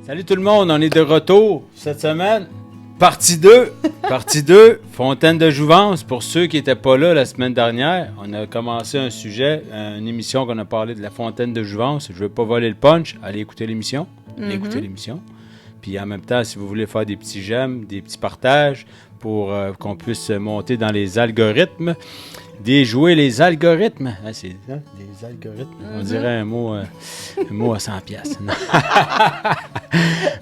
Salut tout le monde, on est de retour cette semaine. Partie 2. Partie 2, Fontaine de Jouvence. Pour ceux qui n'étaient pas là la semaine dernière, on a commencé un sujet, une émission qu'on a parlé de la Fontaine de Jouvence. Je ne veux pas voler le punch. Allez écouter l'émission. Allez écouter l'émission. Puis en même temps, si vous voulez faire des petits j'aime, des petits partages pour qu'on puisse monter dans les algorithmes, déjouer les algorithmes. Ah, c'est ça, des algorithmes. On dirait un mot à 100 piastres.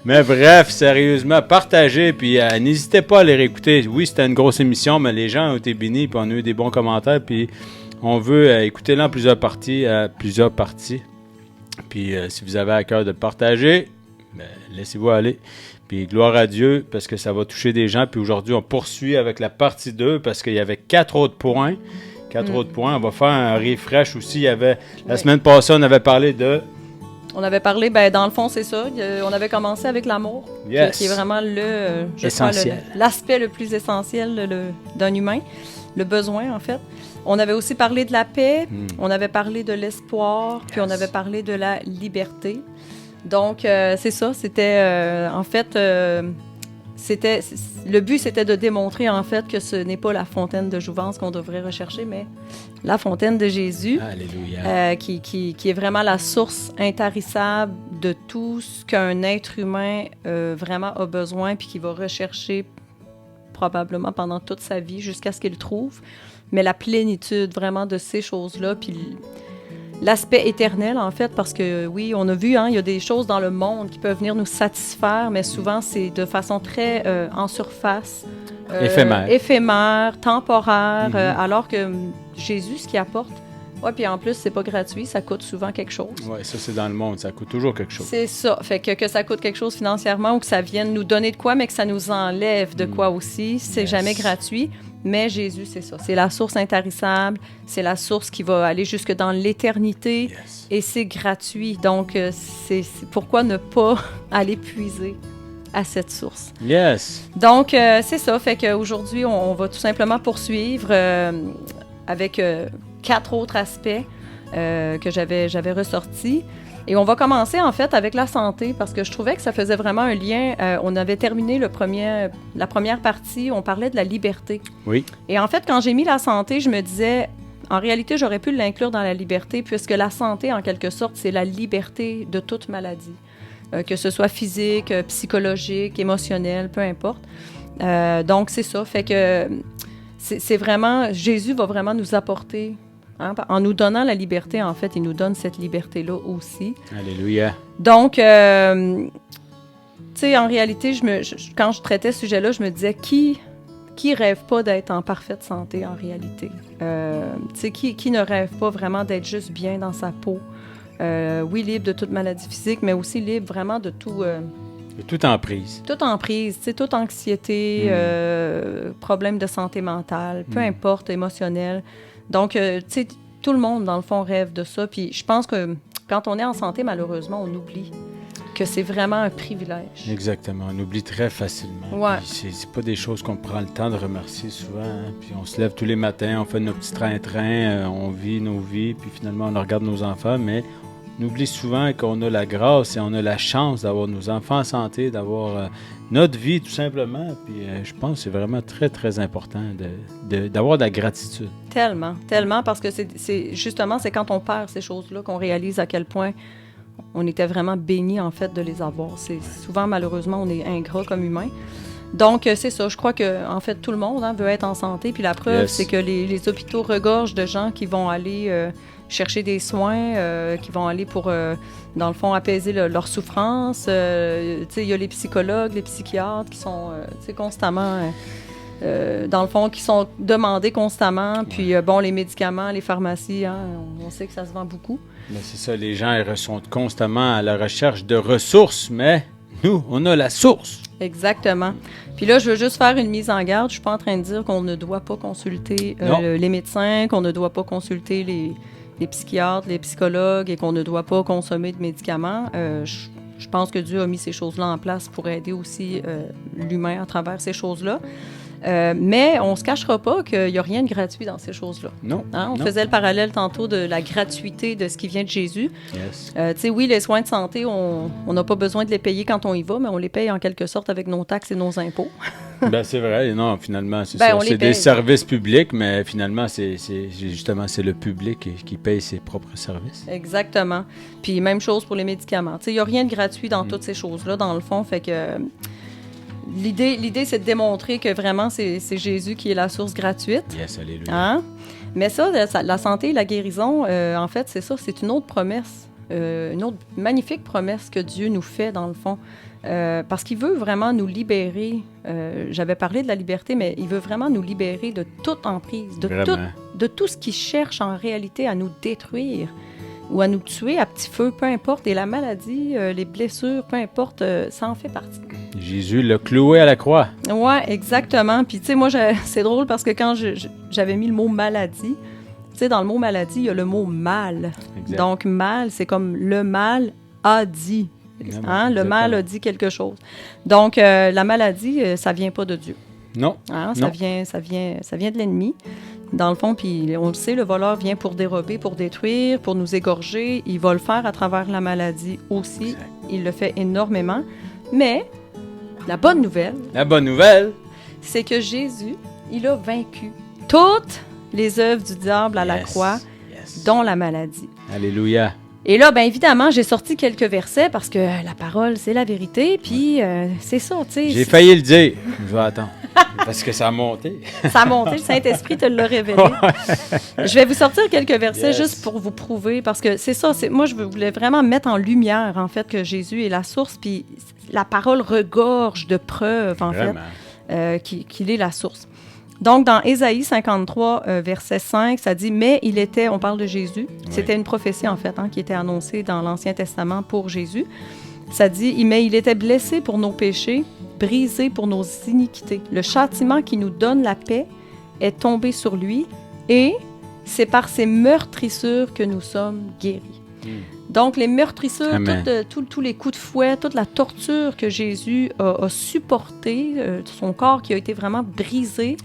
Mais bref, sérieusement, partagez, puis n'hésitez pas à les réécouter. Oui, c'était une grosse émission, mais les gens ont été bénis, puis on a eu des bons commentaires, puis on veut écouter-la en plusieurs parties. Puis si vous avez à cœur de le partager, ben, laissez-vous aller. Puis gloire à Dieu, parce que ça va toucher des gens. Puis aujourd'hui, on poursuit avec la partie 2, parce qu'il y avait 4 autres points. On va faire un refresh aussi. Il y avait, la semaine passée, on avait parlé de... On avait parlé, dans le fond, c'est ça. On avait commencé avec l'amour, qui est vraiment l'aspect le plus essentiel d'un humain, le besoin, en fait. On avait aussi parlé de la paix, on avait parlé de l'espoir, puis on avait parlé de la liberté. Donc, c'est ça, c'était, le but, c'était de démontrer, en fait, que ce n'est pas la fontaine de jouvence qu'on devrait rechercher, mais la fontaine de Jésus, qui est vraiment la source intarissable de tout ce qu'un être humain vraiment a besoin, puis qu'il va rechercher probablement pendant toute sa vie, jusqu'à ce qu'il trouve. Mais la plénitude, vraiment, de ces choses-là, puis l'aspect éternel, en fait, parce que, oui, on a vu, il y a des choses dans le monde qui peuvent venir nous satisfaire, mais souvent, c'est de façon très en surface. Éphémère, temporaire, alors que Jésus, ce qu'il apporte, puis en plus, c'est pas gratuit, ça coûte souvent quelque chose. Oui, ça, c'est dans le monde, ça coûte toujours quelque chose. C'est ça, fait que ça coûte quelque chose financièrement ou que ça vienne nous donner de quoi, mais que ça nous enlève de quoi aussi, c'est jamais gratuit. Mais Jésus, c'est ça. C'est la source intarissable. C'est la source qui va aller jusque dans l'éternité. Et c'est gratuit. Donc, c'est pourquoi ne pas aller puiser à cette source. Yes. Donc, c'est ça. Fait qu'aujourd'hui, on va tout simplement poursuivre avec 4 autres aspects que j'avais ressortis. Et on va commencer, en fait, avec la santé, parce que je trouvais que ça faisait vraiment un lien. On avait terminé la première partie, on parlait de la liberté. Oui. Et en fait, quand j'ai mis la santé, je me disais, en réalité, j'aurais pu l'inclure dans la liberté, puisque la santé, en quelque sorte, c'est la liberté de toute maladie, que ce soit physique, psychologique, émotionnelle, peu importe. Donc, c'est ça. Fait que c'est vraiment... Jésus va vraiment nous apporter... En nous donnant la liberté, en fait, il nous donne cette liberté-là aussi. Alléluia. Donc, tu sais, en réalité, quand je traitais ce sujet-là, je me disais, qui rêve pas d'être en parfaite santé, en réalité? Tu sais, qui ne rêve pas vraiment d'être juste bien dans sa peau? Oui, libre de toute maladie physique, mais aussi libre vraiment de tout... de toute emprise. Toute emprise, tu sais, toute anxiété, problème de santé mentale, peu importe, émotionnel. Donc, tu sais, tout le monde, dans le fond, rêve de ça. Puis je pense que quand on est en santé, malheureusement, on oublie que c'est vraiment un privilège. Exactement. On oublie très facilement. Ouais. C'est pas des choses qu'on prend le temps de remercier souvent. Hein. Puis on se lève tous les matins, on fait nos petits train-train, on vit nos vies, puis finalement, on regarde nos enfants, mais on oublie souvent qu'on a la grâce et on a la chance d'avoir nos enfants en santé, d'avoir notre vie, tout simplement. Puis je pense que c'est vraiment très, très important d'avoir de la gratitude. Tellement, tellement, parce que c'est quand on perd ces choses-là qu'on réalise à quel point on était vraiment bénis, en fait, de les avoir. Souvent, malheureusement, on est ingrat comme humain. Donc, c'est ça. Je crois que, en fait, tout le monde veut être en santé. Puis la preuve, c'est que les hôpitaux regorgent de gens qui vont aller chercher des soins, qui vont aller pour, dans le fond, apaiser leur souffrance. Tu sais, il y a les psychologues, les psychiatres qui sont, tu sais, constamment... dans le fond, qui sont demandés constamment. Puis, les médicaments, les pharmacies, on sait que ça se vend beaucoup. Mais c'est ça, les gens ils sont constamment à la recherche de ressources, mais nous, on a la source. Exactement. Puis là, je veux juste faire une mise en garde. Je suis pas en train de dire qu'on ne doit pas consulter les médecins, qu'on ne doit pas consulter les psychiatres, les psychologues et qu'on ne doit pas consommer de médicaments. Je pense que Dieu a mis ces choses-là en place pour aider aussi l'humain à travers ces choses-là. Mais on ne se cachera pas qu'il n'y a rien de gratuit dans ces choses-là. Non. Hein? On non. faisait le parallèle tantôt de la gratuité de ce qui vient de Jésus. Yes. Tu sais, oui, les soins de santé, on n'a pas besoin de les payer quand on y va, mais on les paye en quelque sorte avec nos taxes et nos impôts. Ben, c'est vrai. Non, finalement, c'est Ben, ça. on les C'est paye. des services publics, mais finalement, c'est le public qui paye ses propres services. Exactement. Puis même chose pour les médicaments. Tu sais, il n'y a rien de gratuit dans toutes ces choses-là, dans le fond. Fait que l'idée, c'est de démontrer que vraiment, c'est Jésus qui est la source gratuite. Yes, alléluia. Hein? Mais ça, la santé et la guérison, en fait, c'est ça, c'est une autre promesse, une autre magnifique promesse que Dieu nous fait, dans le fond. Parce qu'il veut vraiment nous libérer. J'avais parlé de la liberté, mais il veut vraiment nous libérer de toute emprise, de tout ce qui cherche en réalité à nous détruire ou à nous tuer à petit feu, peu importe. Et la maladie, les blessures, peu importe, ça en fait partie. Jésus l'a cloué à la croix. Oui, exactement. Puis, tu sais, moi, c'est drôle parce que quand j'avais mis le mot maladie, tu sais, dans le mot maladie, il y a le mot mal. Exact. Donc, mal, c'est comme le mal a dit. Hein? Le mal a dit quelque chose. Donc, la maladie, ça vient pas de Dieu. Non. Hein? Non. Ça vient de l'ennemi. Dans le fond, puis on le sait, le voleur vient pour dérober, pour détruire, pour nous égorger. Il va le faire à travers la maladie aussi. Exact. Il le fait énormément. Mais la bonne nouvelle, c'est que Jésus, il a vaincu toutes les œuvres du diable à la croix, dont la maladie. Alléluia. Et là, bien évidemment, j'ai sorti quelques versets parce que la parole, c'est la vérité. Puis c'est ça, tu sais. J'ai failli le dire. Je vais attendre. Parce que ça a monté. Ça a monté, le Saint-Esprit te l'a révélé. Je vais vous sortir quelques versets juste pour vous prouver, parce que c'est ça, moi je voulais vraiment mettre en lumière, en fait, que Jésus est la source, puis la parole regorge de preuves, en fait, qu'il est la source. Donc, dans Ésaïe 53, verset 5, ça dit « Mais il était », on parle de Jésus, c'était une prophétie, en fait, qui était annoncée dans l'Ancien Testament pour Jésus. Ça dit « Mais il était blessé pour nos péchés, brisé pour nos iniquités. Le châtiment qui nous donne la paix est tombé sur lui, et c'est par ses meurtrissures que nous sommes guéris. » Donc, les meurtrissures, tous les coups de fouet, toute la torture que Jésus a supportée, son corps qui a été vraiment brisé,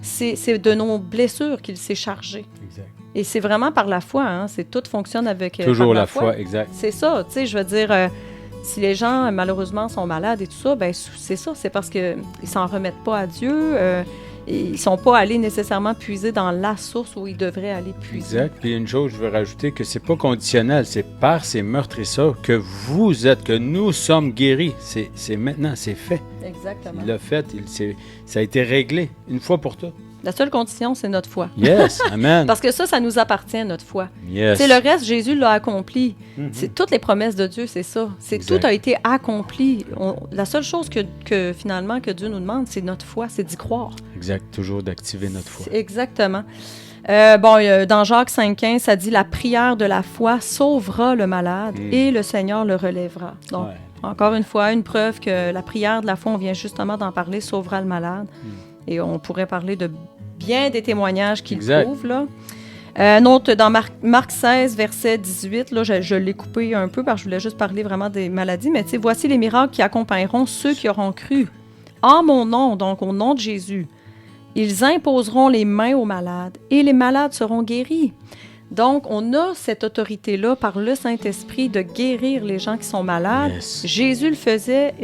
c'est de nos blessures qu'il s'est chargé. Exact. Et c'est vraiment par la foi, tout fonctionne avec toujours par la foi, exact. C'est ça, tu sais, je veux dire, si les gens, malheureusement, sont malades et tout ça, ben c'est ça, c'est parce qu'ils ne s'en remettent pas à Dieu, ils ne sont pas allés nécessairement puiser dans la source où ils devraient aller puiser. Exact. Puis une chose, je veux rajouter que c'est pas conditionnel, c'est par ces meurtrissures que vous êtes, que nous sommes guéris. C'est maintenant, c'est fait. Exactement. Il l'a fait, ça a été réglé une fois pour toutes. La seule condition, c'est notre foi. Yes, amen. Parce que ça nous appartient, notre foi. Yes. C'est le reste, Jésus l'a accompli. C'est toutes les promesses de Dieu, c'est ça. Tout a été accompli. La seule chose que finalement que Dieu nous demande, c'est notre foi, c'est d'y croire. Exact, toujours d'activer notre foi. Exactement. Dans Jacques 5,15, ça dit « La prière de la foi sauvera le malade et le Seigneur le relèvera. » Donc, encore une fois, une preuve que la prière de la foi, on vient justement d'en parler, sauvera le malade. Et on pourrait parler de bien des témoignages qui le prouvent, là. Un autre, dans Marc 16, verset 18, là, je l'ai coupé un peu parce que je voulais juste parler vraiment des maladies, mais tu sais, voici les miracles qui accompagneront ceux qui auront cru. En mon nom, donc au nom de Jésus, ils imposeront les mains aux malades et les malades seront guéris. Donc, on a cette autorité-là par le Saint-Esprit de guérir les gens qui sont malades. Yes. Jésus le faisait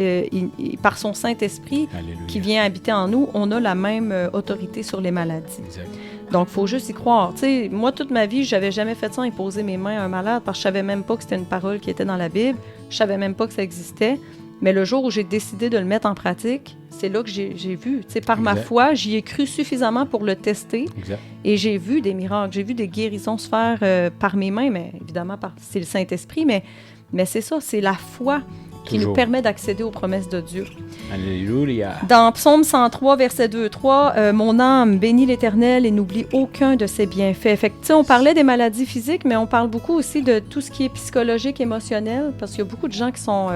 par son Saint-Esprit qui vient habiter en nous. On a la même autorité sur les maladies. Exact. Donc, il faut juste y croire. Tu sais, moi, toute ma vie, je n'avais jamais fait ça, imposer mes mains à un malade, parce que je ne savais même pas que c'était une parole qui était dans la Bible. Je ne savais même pas que ça existait. Mais le jour où j'ai décidé de le mettre en pratique, c'est là que j'ai vu. Tu sais, par ma foi, j'y ai cru suffisamment pour le tester. Exact. Et j'ai vu des miracles. J'ai vu des guérisons se faire par mes mains, mais évidemment, c'est le Saint-Esprit. Mais c'est ça, c'est la foi qui nous permet d'accéder aux promesses de Dieu. Alléluia. Dans Psaume 103, verset 2-3, mon âme bénit l'Éternel et n'oublie aucun de ses bienfaits. Fait que, tu sais, on parlait des maladies physiques, mais on parle beaucoup aussi de tout ce qui est psychologique, émotionnel, parce qu'il y a beaucoup de gens qui sont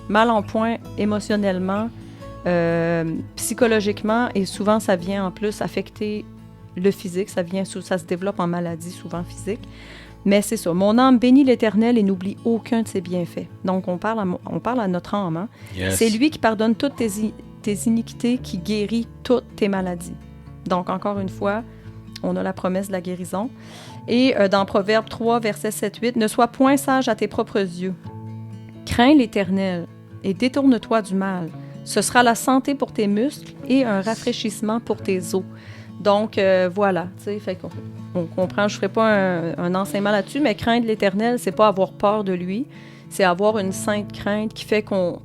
mal en point émotionnellement, psychologiquement, et souvent, ça vient en plus affecter le physique. Ça se développe en maladie, souvent physique. Mais c'est ça. Mon âme bénit l'Éternel et n'oublie aucun de ses bienfaits. Donc, on parle à notre âme. Hein? Yes. C'est lui qui pardonne toutes tes tes iniquités, qui guérit toutes tes maladies. Donc, encore une fois, on a la promesse de la guérison. Et dans Proverbe 3, versets 7-8, « Ne sois point sage à tes propres yeux. Crains l'Éternel et détourne-toi du mal. Ce sera la santé pour tes muscles et un rafraîchissement pour tes os. » Donc, voilà, tu sais, fait qu'on comprend, je ne ferai pas un enseignement là-dessus, mais craindre l'Éternel, c'est pas avoir peur de lui, c'est avoir une sainte crainte qui fait qu'on...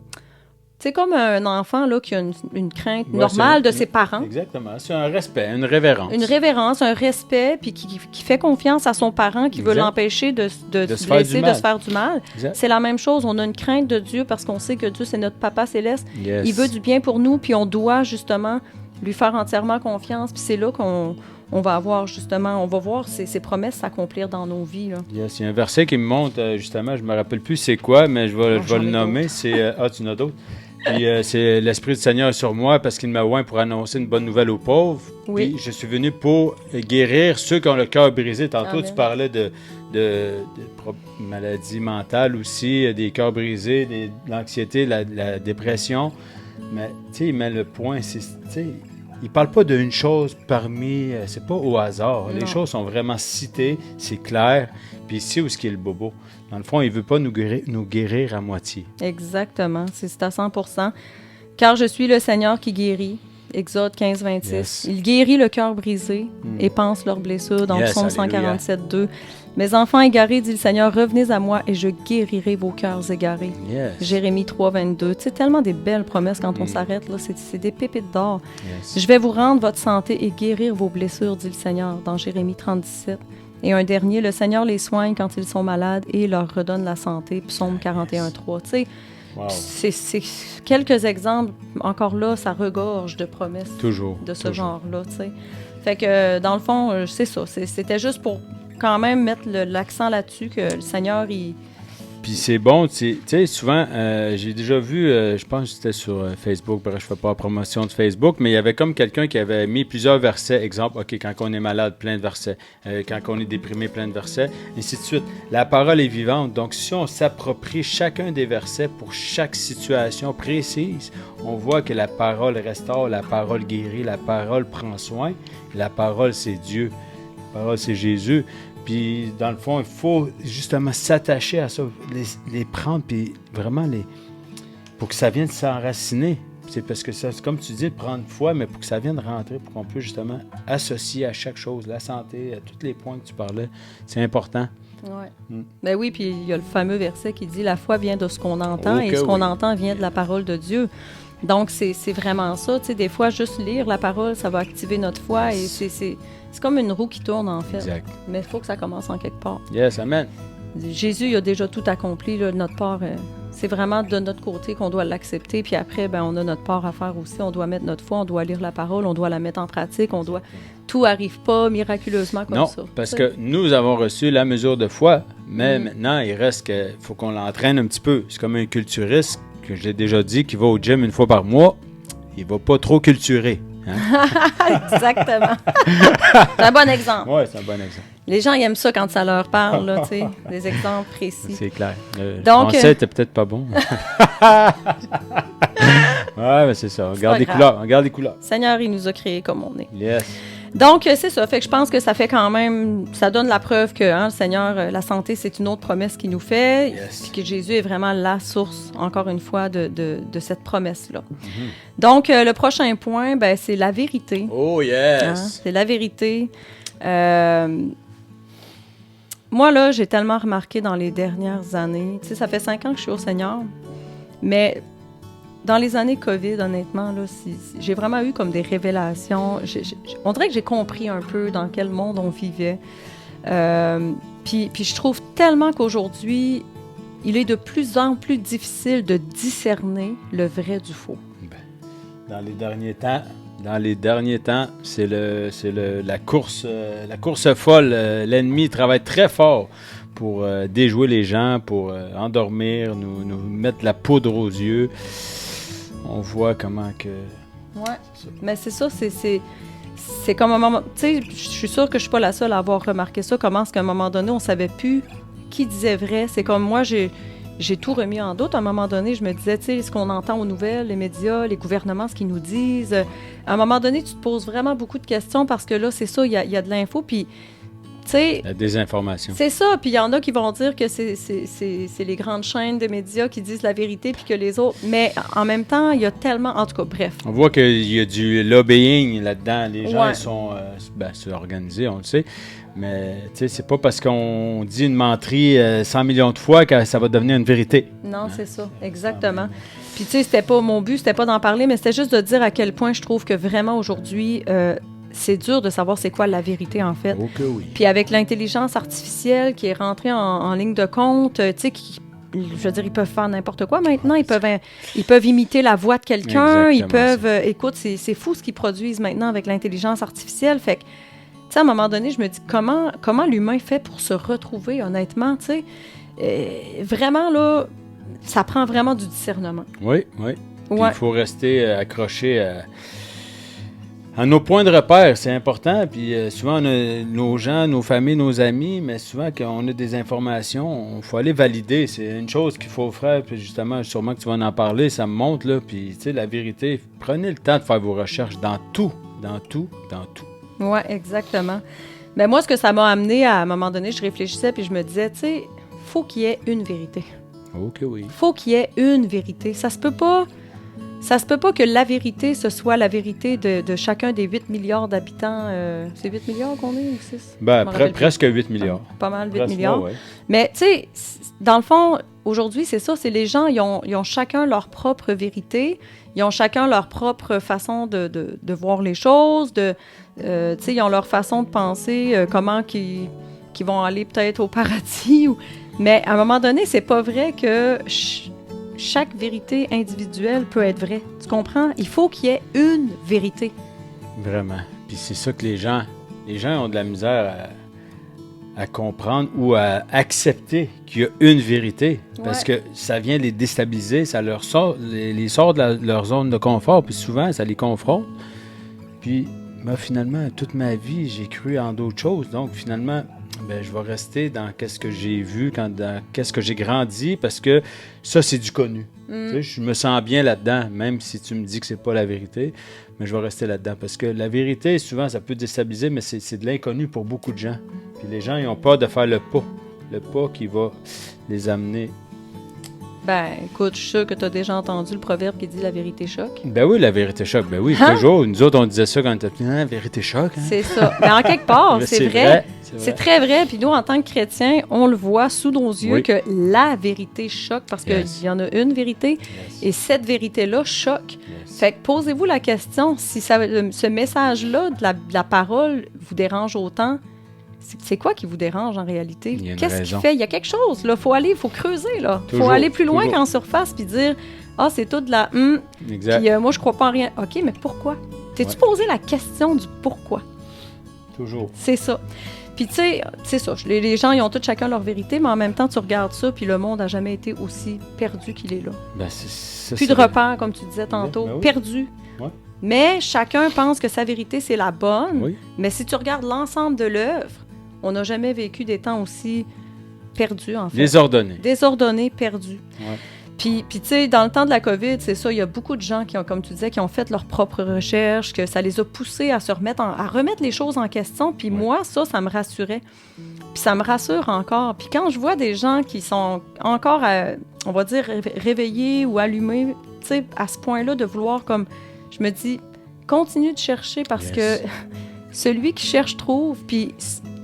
C'est comme un enfant là, qui a une crainte normale de ses parents. Exactement. C'est un respect, une révérence. Une révérence, un respect, puis qui fait confiance à son parent, qui veut l'empêcher de se blesser, de se faire du mal. Exact. C'est la même chose. On a une crainte de Dieu parce qu'on sait que Dieu, c'est notre Papa céleste. Yes. Il veut du bien pour nous, puis on doit justement lui faire entièrement confiance. Puis c'est là qu'on va avoir justement, on va voir ces promesses s'accomplir dans nos vies. Là. Yes. Il y a un verset qui me montre, justement, je ne me rappelle plus c'est quoi, mais je vais le nommer. C'est, tu en as d'autres? Puis c'est l'Esprit du Seigneur sur moi parce qu'il m'a oint pour annoncer une bonne nouvelle aux pauvres. Oui. Puis je suis venu pour guérir ceux qui ont le cœur brisé. Tantôt, Amen. Tu parlais de maladies mentales aussi, des cœurs brisés, de l'anxiété, la dépression. Mais tu sais, il met le point, il ne parle pas d'une chose parmi... c'est pas au hasard. Non. Les choses sont vraiment citées, c'est clair. Puis ici, où est-ce qu'il est le bobo? Dans le fond, il ne veut pas nous guérir à moitié. Exactement, c'est à 100%. « Car je suis le Seigneur qui guérit. » Exode 15, 26. Yes. « Il guérit le cœur brisé et panse leurs blessures. » Dans Psaume 147, 2. « Mes enfants égarés, dit le Seigneur, revenez à moi et je guérirai vos cœurs égarés. Yes. » Jérémie 3, 22. Tu sais, tellement des belles promesses quand on s'arrête, là, c'est des pépites d'or. Yes. « Je vais vous rendre votre santé et guérir vos blessures, dit le Seigneur. » Dans Jérémie 30, 17. Et un dernier, « Le Seigneur les soigne quand ils sont malades et leur redonne la santé. » Psaume 41, 3. Tu sais, wow. C'est quelques exemples. Encore là, ça regorge de promesses. Toujours. De ce genre-là, tu sais. Fait que, dans le fond, c'est ça. C'était juste pour quand même mettre l'accent là-dessus que le Seigneur, il... Puis c'est bon, tu sais, souvent, j'ai déjà vu, je pense que c'était sur Facebook, bref, je ne fais pas la promotion de Facebook, mais il y avait comme quelqu'un qui avait mis plusieurs versets. Exemple, OK, quand on est malade, plein de versets. Quand on est déprimé, plein de versets. Ainsi de suite. La parole est vivante. Donc, si on s'approprie chacun des versets pour chaque situation précise, on voit que la parole restaure, la parole guérit, la parole prend soin. La parole, c'est Dieu. La parole, c'est Jésus. Puis, dans le fond, il faut justement s'attacher à ça, les prendre, puis vraiment pour que ça vienne s'enraciner. C'est parce que c'est comme tu dis, prendre foi, mais pour que ça vienne rentrer, pour qu'on puisse justement associer à chaque chose, la santé, à tous les points que tu parlais. C'est important. Ouais. Ben oui, puis il y a le fameux verset qui dit « La foi vient de ce qu'on entend et ce qu'on entend vient de la parole de Dieu ». Donc, c'est vraiment ça. Tu sais, des fois, juste lire la parole, ça va activer notre foi et c'est comme une roue qui tourne, en fait. Exact. Mais il faut que ça commence en quelque part. Yes, amen. Jésus, il a déjà tout accompli, là, de notre part. C'est vraiment de notre côté qu'on doit l'accepter. Puis après, ben, on a notre part à faire aussi. On doit mettre notre foi, on doit lire la parole, on doit la mettre en pratique. Tout n'arrive pas miraculeusement comme ça. Non, parce que nous avons reçu la mesure de foi, mais maintenant, il reste qu'il faut qu'on l'entraîne un petit peu. C'est comme un culturiste, que je l'ai déjà dit, qui va au gym une fois par mois. Il ne va pas trop culturer. Hein? Exactement. C'est un bon exemple. Oui, c'est un bon exemple. Les gens ils aiment ça quand ça leur parle, là, tu sais, des exemples précis. C'est clair. Le français n'était peut-être pas bon. Oui, mais c'est ça. On garde les couleurs. Seigneur, il nous a créés comme on est. Yes. Donc, c'est ça. Fait que je pense que ça fait quand même... Ça donne la preuve que, le Seigneur, la santé, c'est une autre promesse qu'il nous fait. Yes. Puis que Jésus est vraiment la source, encore une fois, de cette promesse-là. Mm-hmm. Donc, le prochain point, ben, c'est la vérité. Oh, yes! Hein? C'est la vérité. Moi, là, j'ai tellement remarqué dans les dernières années... Tu sais, ça fait 5 ans que je suis au Seigneur, mais... Dans les années COVID, honnêtement, là, j'ai vraiment eu comme des révélations. On dirait que j'ai compris un peu dans quel monde on vivait. Puis je trouve tellement qu'aujourd'hui, il est de plus en plus difficile de discerner le vrai du faux. Dans les derniers temps, c'est la course folle. L'ennemi travaille très fort pour déjouer les gens, pour endormir, nous mettre la poudre aux yeux. On voit comment que... Oui, mais c'est ça, c'est comme un moment... Tu sais, je suis sûre que je ne suis pas la seule à avoir remarqué ça, comment est-ce qu'à un moment donné, on ne savait plus qui disait vrai. C'est comme moi, j'ai j'ai tout remis en doute. À un moment donné, je me disais, tu sais, ce qu'on entend aux nouvelles, les médias, les gouvernements, ce qu'ils nous disent. À un moment donné, tu te poses vraiment beaucoup de questions parce que là, c'est ça, il y a de l'info, puis... La désinformation. C'est ça. Puis il y en a qui vont dire que c'est les grandes chaînes de médias qui disent la vérité puis que les autres... Mais en même temps, il y a tellement... En tout cas, bref. On voit qu'il y a du lobbying là-dedans. Les gens ils sont organisés, on le sait. Mais c'est pas parce qu'on dit une menterie 100 millions de fois que ça va devenir une vérité. Non, c'est ça. Exactement. Puis tu sais, c'était pas mon but, c'était pas d'en parler, mais c'était juste de dire à quel point je trouve que vraiment aujourd'hui... c'est dur de savoir c'est quoi la vérité, en fait. Ok, oui. Puis avec l'intelligence artificielle qui est rentrée en ligne de compte, tu sais, je veux dire, ils peuvent faire n'importe quoi maintenant. Ils peuvent imiter la voix de quelqu'un. Ils peuvent... écoute, c'est fou ce qu'ils produisent maintenant avec l'intelligence artificielle. Fait que, tu sais, à un moment donné, je me dis, comment l'humain fait pour se retrouver, honnêtement, tu sais? Vraiment, là, ça prend vraiment du discernement. Oui. Puis il faut rester accroché à nos points de repère, c'est important. Puis souvent, on a nos gens, nos familles, nos amis, mais souvent, quand on a des informations, il faut aller valider. C'est une chose qu'il faut faire. Puis justement, sûrement que tu vas en parler, ça me montre, là. Puis, tu sais, la vérité, prenez le temps de faire vos recherches dans tout. Oui, exactement. Mais moi, ce que ça m'a amené, à un moment donné, je réfléchissais, puis je me disais, tu sais, faut qu'il y ait une vérité. OK, oui. Faut qu'il y ait une vérité. Ça se peut pas que la vérité, ce soit la vérité de chacun des 8 milliards d'habitants. C'est 8 milliards qu'on est ou 6? Presque 8 milliards. Pas mal, 8 milliards. Ouais. Mais, tu sais, dans le fond, aujourd'hui, c'est ça. C'est les gens, ils ont chacun leur propre vérité. Ils ont chacun leur propre façon de voir les choses. Tu sais, ils ont leur façon de penser, comment qu'ils vont aller peut-être au paradis. Mais à un moment donné, c'est pas vrai que... chaque vérité individuelle peut être vraie. Tu comprends? Il faut qu'il y ait une vérité. Vraiment. Puis c'est ça que les gens ont de la misère à comprendre ou à accepter qu'il y a une vérité. Parce que ça vient les déstabiliser, ça les sort de leur zone de confort. Puis souvent, ça les confronte. Puis moi, finalement, toute ma vie, j'ai cru en d'autres choses. Donc finalement... je vais rester dans qu'est-ce que j'ai vu, dans qu'est-ce que j'ai grandi, parce que ça, c'est du connu. Tu sais, je me sens bien là-dedans, même si tu me dis que c'est pas la vérité, mais je vais rester là-dedans. Parce que la vérité, souvent, ça peut déstabiliser, mais c'est de l'inconnu pour beaucoup de gens. Puis les gens, ils ont peur de faire le pas qui va les amener. Écoute, je suis sûre que tu as déjà entendu le proverbe qui dit « la vérité choque ». Ben oui, la vérité choque. Ben oui, toujours. Nous autres, on disait ça quand on était petits. La vérité choque. Hein? C'est ça. Mais en quelque part, c'est vrai. C'est très vrai. Puis nous, en tant que chrétiens, on le voit sous nos yeux que la vérité choque parce qu'il y en a une vérité. Et cette vérité-là choque. Fait que posez-vous la question, si ce message-là de la parole vous dérange autant, c'est quoi qui vous dérange en réalité? Qu'est-ce qui fait? Il y a quelque chose, là. Il faut creuser, là. Il faut aller plus loin qu'en surface puis dire « Ah, c'est tout de la Exact. Puis moi, je crois pas en rien. OK, mais pourquoi? T'es-tu posé la question du pourquoi? Toujours. C'est ça. Puis tu sais, c'est ça. Les gens, ils ont tous chacun leur vérité, mais en même temps, tu regardes ça, puis le monde n'a jamais été aussi perdu qu'il est là. Plus de repères, comme tu disais tantôt. Perdu. Ouais. Mais chacun pense que sa vérité, c'est la bonne. Oui. Mais si tu regardes l'ensemble de l'œuvre, on n'a jamais vécu des temps aussi perdus, en fait. Désordonnés, perdus. Ouais. Puis tu sais, dans le temps de la COVID, c'est ça, il y a beaucoup de gens qui ont, comme tu disais, qui ont fait leurs propres recherches, que ça les a poussés à remettre les choses en question. Puis moi, ça me rassurait. Puis ça me rassure encore. Puis quand je vois des gens qui sont encore, on va dire, réveillés ou allumés, tu sais, à ce point-là, de vouloir comme... Je me dis, continue de chercher parce que celui qui cherche trouve. Puis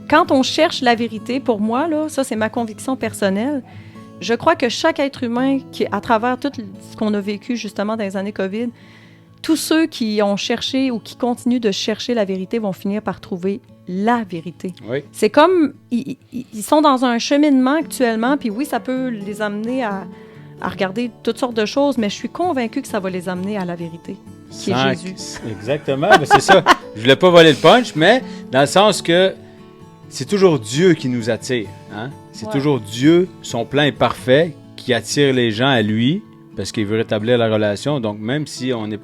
quand on cherche la vérité, pour moi, là, ça, c'est ma conviction personnelle. Je crois que chaque être humain, à travers tout ce qu'on a vécu justement dans les années COVID, tous ceux qui ont cherché ou qui continuent de chercher la vérité vont finir par trouver la vérité. Oui. C'est comme, ils sont dans un cheminement actuellement, puis oui, ça peut les amener à regarder toutes sortes de choses, mais je suis convaincue que ça va les amener à la vérité, qui est Jésus. Exactement, mais c'est ça. Je voulais pas voler le punch, mais dans le sens que c'est toujours Dieu qui nous attire. Hein? C'est toujours Dieu, son plan est parfait, qui attire les gens à lui, parce qu'il veut rétablir la relation. Donc, même si on n'a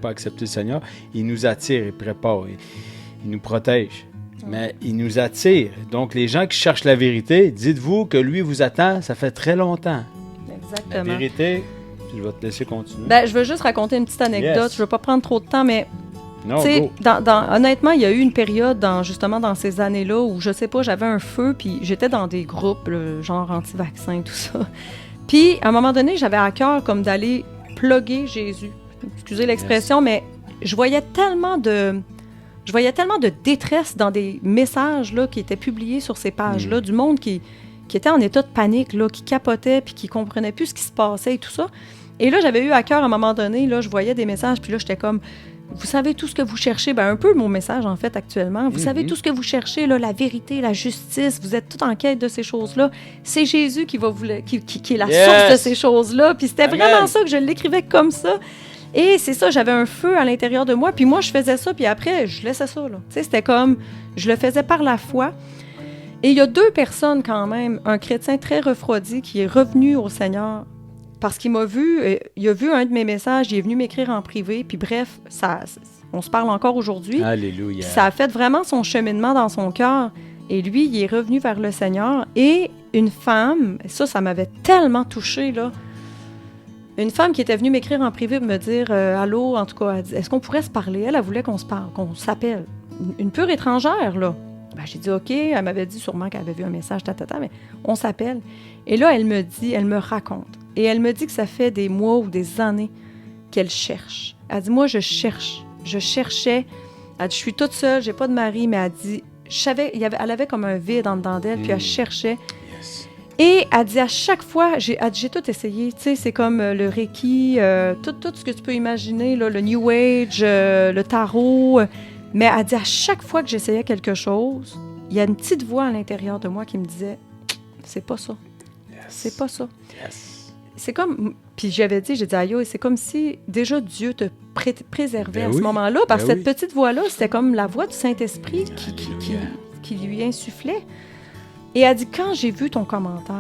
pas accepté le Seigneur, il nous attire, il prépare, il nous protège. Mais il nous attire. Donc, les gens qui cherchent la vérité, dites-vous que lui vous attend, ça fait très longtemps. Exactement. La vérité, je vais te laisser continuer. Ben, je veux juste raconter une petite anecdote. Je ne veux pas prendre trop de temps, mais honnêtement, il y a eu une période, justement dans ces années-là, où je sais pas, j'avais un feu, puis j'étais dans des groupes, genre anti-vaccins, tout ça. Puis, à un moment donné, j'avais à cœur comme d'aller plugger Jésus. Excusez l'expression, mais je voyais tellement de détresse dans des messages là, qui étaient publiés sur ces pages-là, du monde qui était en état de panique, là, qui capotait, puis qui comprenait plus ce qui se passait et tout ça. Et là, j'avais eu à cœur, à un moment donné, là, je voyais des messages, puis là, j'étais comme... Vous savez tout ce que vous cherchez, un peu mon message en fait actuellement, vous savez tout ce que vous cherchez, là, la vérité, la justice, vous êtes tout en quête de ces choses-là. C'est Jésus qui est la source de ces choses-là. Puis c'était vraiment ça que je l'écrivais comme ça. Et c'est ça, j'avais un feu à l'intérieur de moi. Puis moi, je faisais ça, puis après, je laissais ça. Là. Tu sais, c'était comme, je le faisais par la foi. Et il y a 2 personnes quand même, un chrétien très refroidi qui est revenu au Seigneur parce qu'il m'a vu, il a vu un de mes messages, il est venu m'écrire en privé, puis bref, on se parle encore aujourd'hui. Alléluia. Ça a fait vraiment son cheminement dans son cœur. Et lui, il est revenu vers le Seigneur. Et une femme, ça m'avait tellement touchée, là. Une femme qui était venue m'écrire en privé pour me dire « Allô », en tout cas, elle dit, est-ce qu'on pourrait se parler? Elle voulait qu'on se parle, qu'on s'appelle. Une pure étrangère, là. Ben, j'ai dit « OK », elle m'avait dit sûrement qu'elle avait vu un message, mais on s'appelle. Et là, elle me raconte. Et elle me dit que ça fait des mois ou des années qu'elle cherche. Elle dit « Moi, je cherchais. » Elle dit « Je suis toute seule, j'ai pas de mari. » Mais elle dit elle avait comme un vide en dedans d'elle, puis elle cherchait. Yes. Et elle dit à chaque fois, j'ai tout essayé. Tu sais, c'est comme le Reiki, tout ce que tu peux imaginer, là, le New Age, le tarot. Mais elle dit à chaque fois que j'essayais quelque chose, il y a une petite voix à l'intérieur de moi qui me disait « C'est pas ça. Yes. C'est pas ça. Yes. » C'est comme... Puis j'ai dit, aïe, c'est comme si déjà Dieu te préservait à ce moment-là, parce que cette petite voix-là, c'était comme la voix du Saint-Esprit qui lui insufflait. Et elle dit, quand j'ai vu ton commentaire,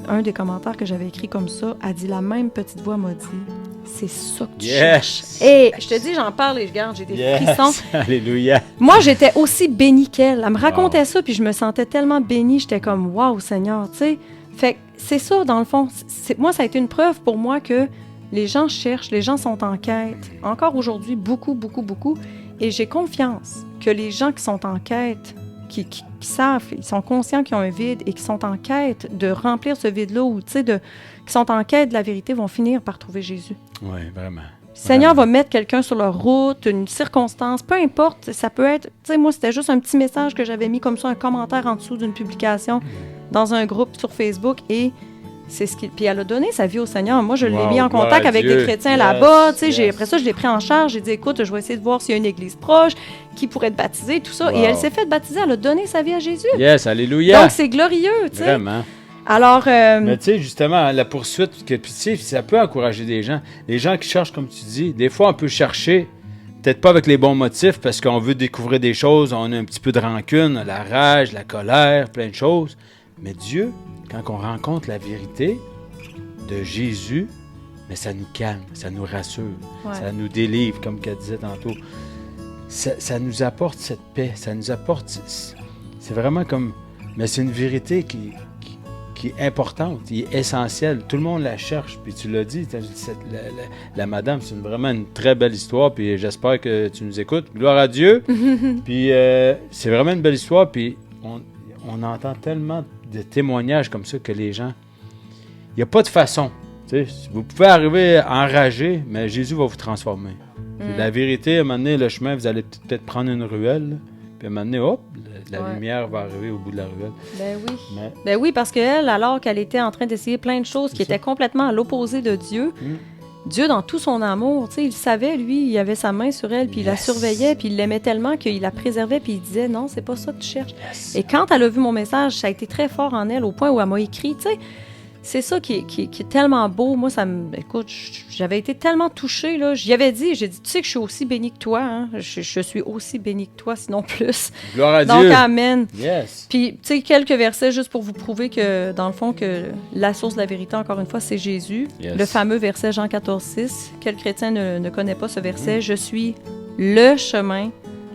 un des commentaires que j'avais écrit comme ça, elle dit, la même petite voix m'a dit, c'est ça que tu cherches. Et je te dis, j'en parle et je garde, j'ai des frissons. Alléluia. Moi, j'étais aussi bénie qu'elle. Elle me racontait ça, puis je me sentais tellement bénie, j'étais comme, waouh, Seigneur, tu sais. Fait que c'est ça, dans le fond. Moi, ça a été une preuve pour moi que les gens cherchent, les gens sont en quête. Encore aujourd'hui, beaucoup, beaucoup, beaucoup. Et j'ai confiance que les gens qui sont en quête, qui savent, ils sont conscients qu'ils ont un vide et qui sont en quête de remplir ce vide-là, ou qui sont en quête de la vérité, vont finir par trouver Jésus. Oui, vraiment. Le Seigneur va mettre quelqu'un sur leur route, une circonstance, peu importe, ça peut être... Tu sais, moi, c'était juste un petit message que j'avais mis comme ça, un commentaire en dessous d'une publication dans un groupe sur Facebook, et c'est ce qu'il... Puis elle a donné sa vie au Seigneur. Moi, je l'ai mis en contact avec des chrétiens là-bas, tu sais, après ça, je l'ai pris en charge, j'ai dit, écoute, je vais essayer de voir s'il y a une église proche qui pourrait être baptisée, tout ça, et elle s'est fait baptiser, elle a donné sa vie à Jésus. Yes, alléluia! Donc, c'est glorieux, tu sais. Vraiment. Alors... Mais tu sais, justement, la poursuite, ça peut encourager des gens. Les gens qui cherchent, comme tu dis, des fois, on peut chercher, peut-être pas avec les bons motifs, parce qu'on veut découvrir des choses, on a un petit peu de rancune, la rage, la colère, plein de choses. Mais Dieu, quand on rencontre la vérité de Jésus, mais ça nous calme, ça nous rassure, ça nous délivre, comme qu'elle disait tantôt. Ça nous apporte cette paix, ça nous apporte... C'est vraiment comme... Mais c'est une vérité qui est importante, qui est essentielle. Tout le monde la cherche, puis tu l'as dit, la madame, c'est vraiment une très belle histoire, puis j'espère que tu nous écoutes. Gloire à Dieu. Puis c'est vraiment une belle histoire, puis on entend tellement de témoignages comme ça que les gens... Il n'y a pas de façon. Tu sais, vous pouvez arriver enragé, mais Jésus va vous transformer. La vérité, à un moment donné, le chemin, vous allez peut-être prendre une ruelle, là, puis à un moment donné, hop, la lumière va arriver au bout de la ruelle. Ben oui. Ben oui, parce qu'elle, alors qu'elle était en train d'essayer plein de choses qui étaient complètement à l'opposé de Dieu, Dieu, dans tout son amour, tu sais, il savait, lui, il avait sa main sur elle, puis il la surveillait, puis il l'aimait tellement qu'il la préservait, puis il disait, non, c'est pas ça que tu cherches. Et quand elle a vu mon message, ça a été très fort en elle, au point où elle m'a écrit, tu sais, c'est ça qui est tellement beau. Moi, écoute, j'avais été tellement touchée, là. J'y avais dit, j'ai dit, tu sais que je suis aussi bénie que toi, hein. Je suis aussi bénie que toi, sinon plus. Gloire à Dieu. Donc, amen. Yes. Puis, tu sais, quelques versets juste pour vous prouver que, dans le fond, que la source de la vérité, encore une fois, c'est Jésus. Yes. Le fameux verset Jean 14,6. Quel chrétien ne connaît pas ce verset? Je suis le chemin,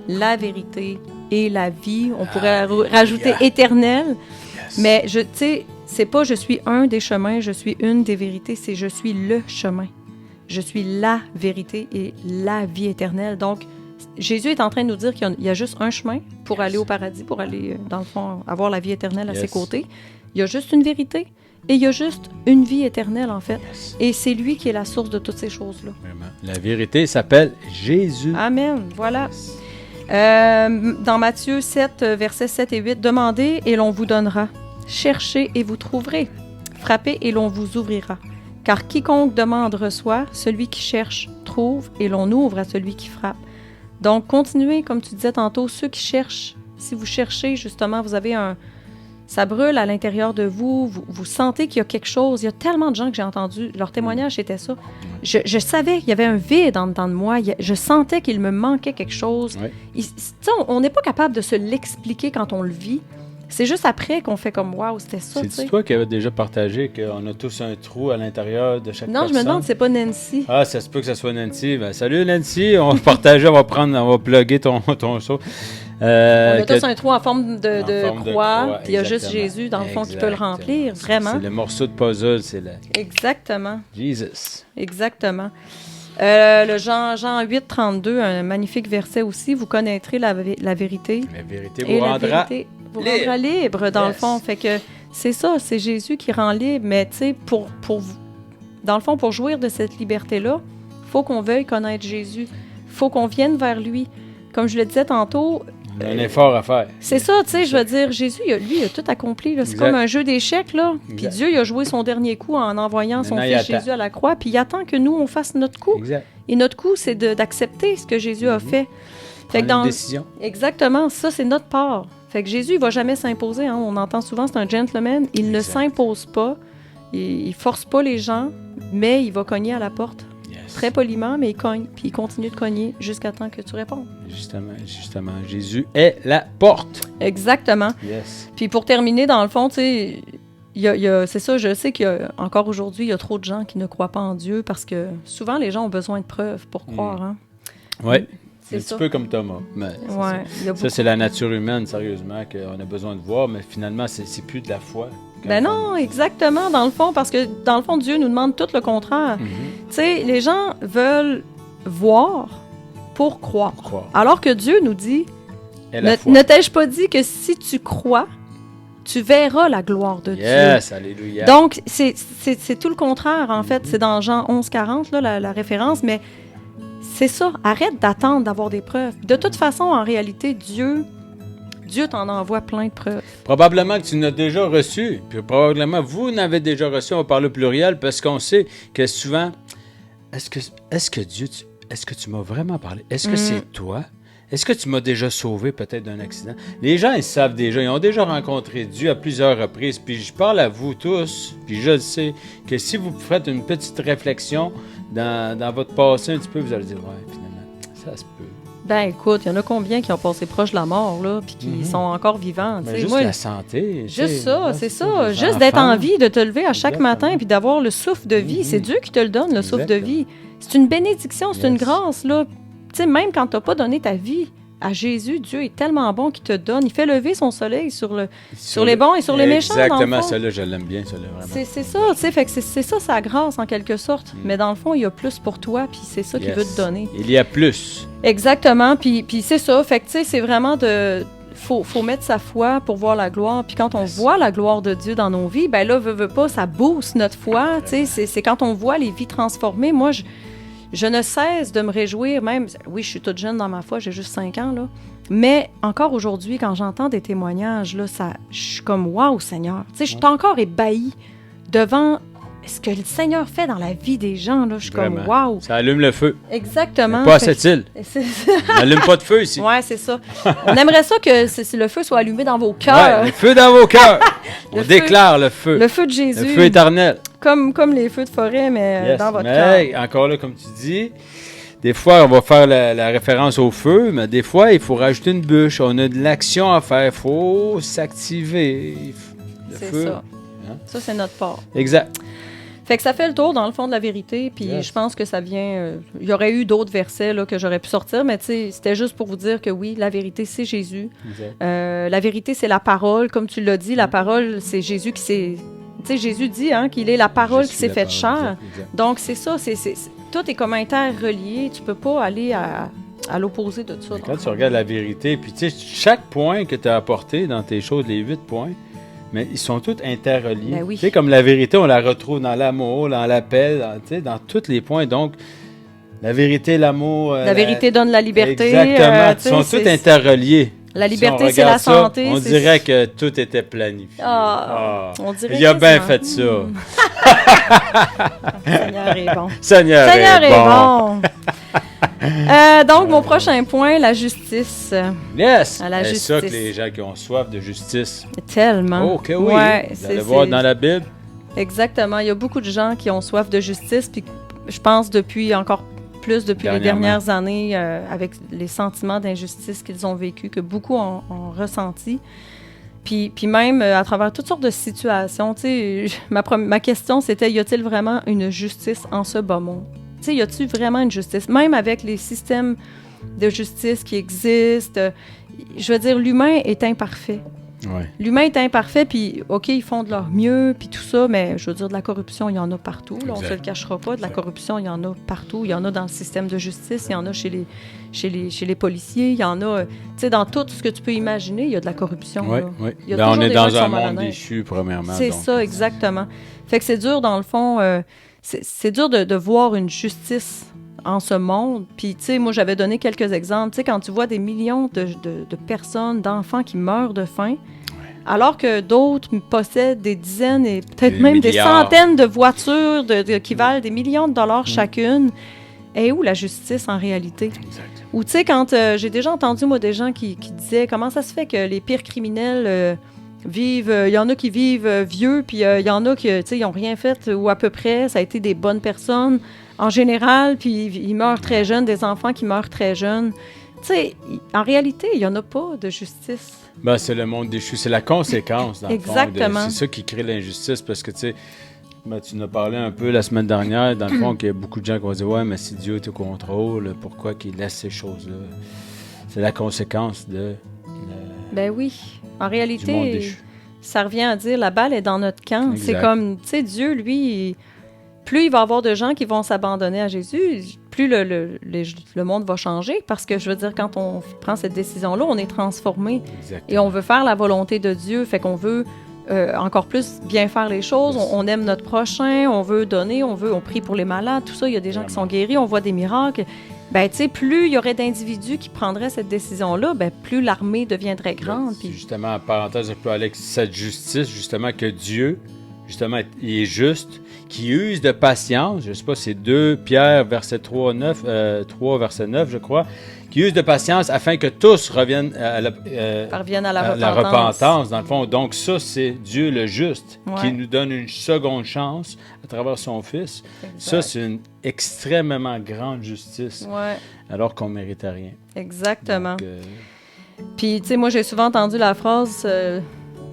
la vérité et la vie. On pourrait rajouter éternel. Yes. Mais, tu sais, c'est pas « je suis un des chemins, je suis une des vérités », c'est « je suis le chemin ». Je suis la vérité et la vie éternelle. Donc, Jésus est en train de nous dire qu'il y a juste un chemin pour aller au paradis, pour aller, dans le fond, avoir la vie éternelle à ses côtés. Il y a juste une vérité et il y a juste une vie éternelle, en fait. Et c'est lui qui est la source de toutes ces choses-là. Vraiment. La vérité s'appelle Jésus. Amen. Voilà. Dans Matthieu 7, versets 7 et 8, « Demandez et l'on vous donnera. Cherchez et vous trouverez. Frappez et l'on vous ouvrira. Car quiconque demande reçoit, celui qui cherche trouve, et l'on ouvre à celui qui frappe. » Donc, continuez, comme tu disais tantôt, ceux qui cherchent, si vous cherchez, justement, vous avez ça brûle à l'intérieur de vous, vous sentez qu'il y a quelque chose. Il y a tellement de gens que j'ai entendu, leur témoignage, c'était ça. Je savais qu'il y avait un vide en dedans de moi, je sentais qu'il me manquait quelque chose. Oui. On n'est pas capable de se l'expliquer quand on le vit. C'est juste après qu'on fait comme « Wow, c'était ça ». C'est toi qui avais déjà partagé qu'on a tous un trou à l'intérieur de chaque personne? Non, je me demande, c'est pas Nancy. Ah, ça se peut que ça soit Nancy. Ben, salut Nancy, on va partager, on va plugger ton show. On a tous un trou en forme de croix, puis il y a juste Jésus, dans le fond, qui peut le remplir, vraiment. C'est le morceau de puzzle, c'est le... Exactement. Jesus. Exactement. Le Jean 8, 32, un magnifique verset aussi, « Vous connaîtrez la vérité. » La vérité vous rendra libre, dans le fond. Fait que c'est ça, c'est Jésus qui rend libre, mais tu sais, dans le fond, pour jouir de cette liberté-là, il faut qu'on veuille connaître Jésus. Il faut qu'on vienne vers lui. Comme je le disais tantôt... Il y a un effort à faire. C'est ça, tu sais, je veux dire, Jésus, lui, il a tout accompli. Là. C'est comme un jeu d'échecs, là. Puis Dieu, il a joué son dernier coup en envoyant son fils Jésus à la croix, puis il attend que nous, on fasse notre coup. Exact. Et notre coup, c'est d'accepter ce que Jésus a fait. Fait que une décision. Exactement, ça, c'est notre part. Fait que Jésus, il va jamais s'imposer. Hein. On entend souvent, c'est un gentleman. Il ne s'impose pas. Il force pas les gens, mais il va cogner à la porte. Très poliment, mais il cogne. Puis il continue de cogner jusqu'à temps que tu réponds. Justement. Jésus est la porte. Exactement. Yes. Puis pour terminer, dans le fond, tu sais, c'est ça, je sais qu'encore aujourd'hui, il y a trop de gens qui ne croient pas en Dieu parce que souvent, les gens ont besoin de preuves pour croire. Hein. Oui. C'est un petit peu comme Thomas. Mais ça, c'est la nature humaine, sérieusement, qu'on a besoin de voir, mais finalement, c'est plus de la foi. Ben non, exactement, dans le fond, parce que dans le fond, Dieu nous demande tout le contraire. Tu sais, les gens veulent voir pour croire. Alors que Dieu nous dit, ne t'ai-je pas dit que si tu crois, tu verras la gloire de Dieu. Yes, alléluia. Donc, c'est tout le contraire, en fait. C'est dans Jean 11:40, là, la référence, mais c'est ça. Arrête d'attendre d'avoir des preuves. De toute façon, en réalité, Dieu t'en envoie plein de preuves. Probablement que tu n'as déjà reçu, puis probablement vous n'avez déjà reçu, on parle au pluriel, parce qu'on sait que souvent, est-ce que Dieu, est-ce que tu m'as vraiment parlé? Est-ce que c'est toi? Est-ce que tu m'as déjà sauvé peut-être d'un accident? Les gens, ils savent déjà, ils ont déjà rencontré Dieu à plusieurs reprises, puis je parle à vous tous, puis je sais que si vous faites une petite réflexion dans votre passé un petit peu, vous allez dire, ouais, finalement, ça se peut. Ben écoute, il y en a combien qui ont passé proche de la mort, là, puis qui sont encore vivants. Ben, juste la santé. Juste ça, c'est ça. Juste d'être en vie, de te lever à chaque matin, puis d'avoir le souffle de vie. C'est Dieu qui te le donne, le souffle de vie. C'est une bénédiction, c'est une grâce, là. Tu sais, même quand tu n'as pas donné ta vie à Jésus, Dieu est tellement bon qu'il te donne. Il fait lever son soleil sur les bons et sur les méchants. Exactement, celle-là, je l'aime bien, celle-là, vraiment. C'est ça, tu sais, fait que c'est ça sa grâce, en quelque sorte. Mais dans le fond, il y a plus pour toi, puis c'est ça qu'il veut te donner. Il y a plus. Exactement, puis c'est ça. Fait que, tu sais, c'est vraiment faut mettre sa foi pour voir la gloire. Puis quand on voit la gloire de Dieu dans nos vies, ben là, veut pas, ça booste notre foi. Tu sais, c'est quand on voit les vies transformées. Moi, je ne cesse de me réjouir, même, oui, je suis toute jeune dans ma foi, j'ai juste 5 ans, là, mais encore aujourd'hui, quand j'entends des témoignages, là, je suis comme, waouh, Seigneur, tu sais, je suis encore ébahie devant ce que le Seigneur fait dans la vie des gens, là, je suis comme, waouh. Ça allume le feu. Exactement. Mais pas à cette île. On n'allume pas de feu ici. Ouais, c'est ça. On aimerait ça que le feu soit allumé dans vos cœurs. Ouais, le feu dans vos cœurs. On déclare le feu. Le feu de Jésus. Le feu éternel. Comme les feux de forêt, mais dans votre cœur. Mais encore là, comme tu dis, des fois, on va faire la référence au feu, mais des fois, il faut rajouter une bûche. On a de l'action à faire. Il faut s'activer. C'est feu. Ça. Hein? Ça, c'est notre part. Exact. Fait que ça fait le tour, dans le fond, de la vérité. Puis je pense que ça vient... il y aurait eu d'autres versets là, que j'aurais pu sortir, mais tu sais, c'était juste pour vous dire que oui, la vérité, c'est Jésus. La vérité, c'est la parole. Comme tu l'as dit, la parole, c'est Jésus qui s'est sais, Jésus dit qu'il est la parole qui s'est faite chair. Exact. Donc, c'est ça. Tout est comme interrelié. Tu peux pas aller à l'opposé de ça. Quand tu regardes la vérité, puis tu sais, chaque point que tu as apporté dans tes choses, les 8 points, mais ils sont tous interreliés. Ben oui. Tu sais, comme la vérité, on la retrouve dans l'amour, dans la paix, dans tous les points. Donc, la vérité, l'amour... la vérité donne la liberté. Exactement. Ils sont tous interreliés. La liberté, c'est la santé. On dirait que tout était planifié. On dirait il a bien fait ça. Seigneur est bon. Seigneur est bon. Donc, mon prochain point, la justice. Yes! La c'est justice. ça que les gens qui ont soif de justice. Tellement. Oh, que oui. Ouais, vous allez voir dans la Bible. Exactement. Il y a beaucoup de gens qui ont soif de justice, puis je pense depuis les dernières années, avec les sentiments d'injustice qu'ils ont vécu, que beaucoup ont ressenti. Puis même à travers toutes sortes de situations, tu sais, ma question c'était, y a-t-il vraiment une justice en ce bas monde? Tu sais, y a-t-il vraiment une justice? Même avec les systèmes de justice qui existent, je veux dire, l'humain est imparfait. Ouais. L'humain est imparfait, puis OK, ils font de leur mieux, puis tout ça, mais je veux dire, de la corruption, il y en a partout. Là, on ne se le cachera pas. De la corruption, il y en a partout. Il y en a dans le système de justice, il y en a chez les policiers, il y en a... Tu sais, dans tout ce que tu peux imaginer, il y a de la corruption. Oui, oui. On est dans un monde déchu, premièrement. C'est ça, exactement. Fait que c'est dur, dans le fond, c'est dur de voir une justice en ce monde. Puis, tu sais, moi, j'avais donné quelques exemples. Tu sais, quand tu vois des millions de personnes, d'enfants qui meurent de faim, alors que d'autres possèdent des dizaines et peut-être même des centaines de voitures qui valent des millions de dollars chacune, et où la justice en réalité? Exact. Ou, tu sais, quand j'ai déjà entendu, moi, des gens qui disaient comment ça se fait que les pires criminels vivent... Il y en a qui vivent vieux, puis il y en a qui, tu sais, ils n'ont rien fait, ou à peu près, ça a été des bonnes personnes en général, puis ils meurent très jeunes, des enfants qui meurent très jeunes. Tu sais, en réalité, il n'y en a pas de justice. Ben, c'est le monde déchu. C'est la conséquence, dans le fond. Exactement. C'est ça qui crée l'injustice, parce que, tu sais, tu nous as parlé un peu la semaine dernière, dans le fond, qu'il y a beaucoup de gens qui vont dire « Ouais, mais si Dieu est au contrôle, pourquoi qu'il laisse ces choses-là? » C'est la conséquence de... Ben oui. En réalité, du monde déchu. Ça revient à dire la balle est dans notre camp. Exact. C'est comme, tu sais, Dieu, lui, plus il va y avoir de gens qui vont s'abandonner à Jésus, plus le monde va changer. Parce que, je veux dire, quand on prend cette décision-là, on est transformé. Exactement. Et on veut faire la volonté de Dieu. Fait qu'on veut encore plus bien faire les choses. On aime notre prochain, on veut donner, on prie pour les malades, tout ça. Il y a des gens qui sont guéris, on voit des miracles. Ben, tu sais, plus il y aurait d'individus qui prendraient cette décision-là, ben, plus l'armée deviendrait grande. Puis... Justement, en parenthèse, je peux aller avec cette justice, justement, que Dieu, justement, il est juste, qui use de patience. Je ne sais pas, c'est 2 Pierre, verset 3, verset 9, je crois, qui use de patience afin que tous reviennent parviennent à la repentance, dans le fond. Donc ça, c'est Dieu le juste, qui nous donne une seconde chance à travers son Fils. Exact. Ça, c'est une extrêmement grande justice, alors qu'on ne méritait rien. Exactement. Puis, tu sais, moi, j'ai souvent entendu la phrase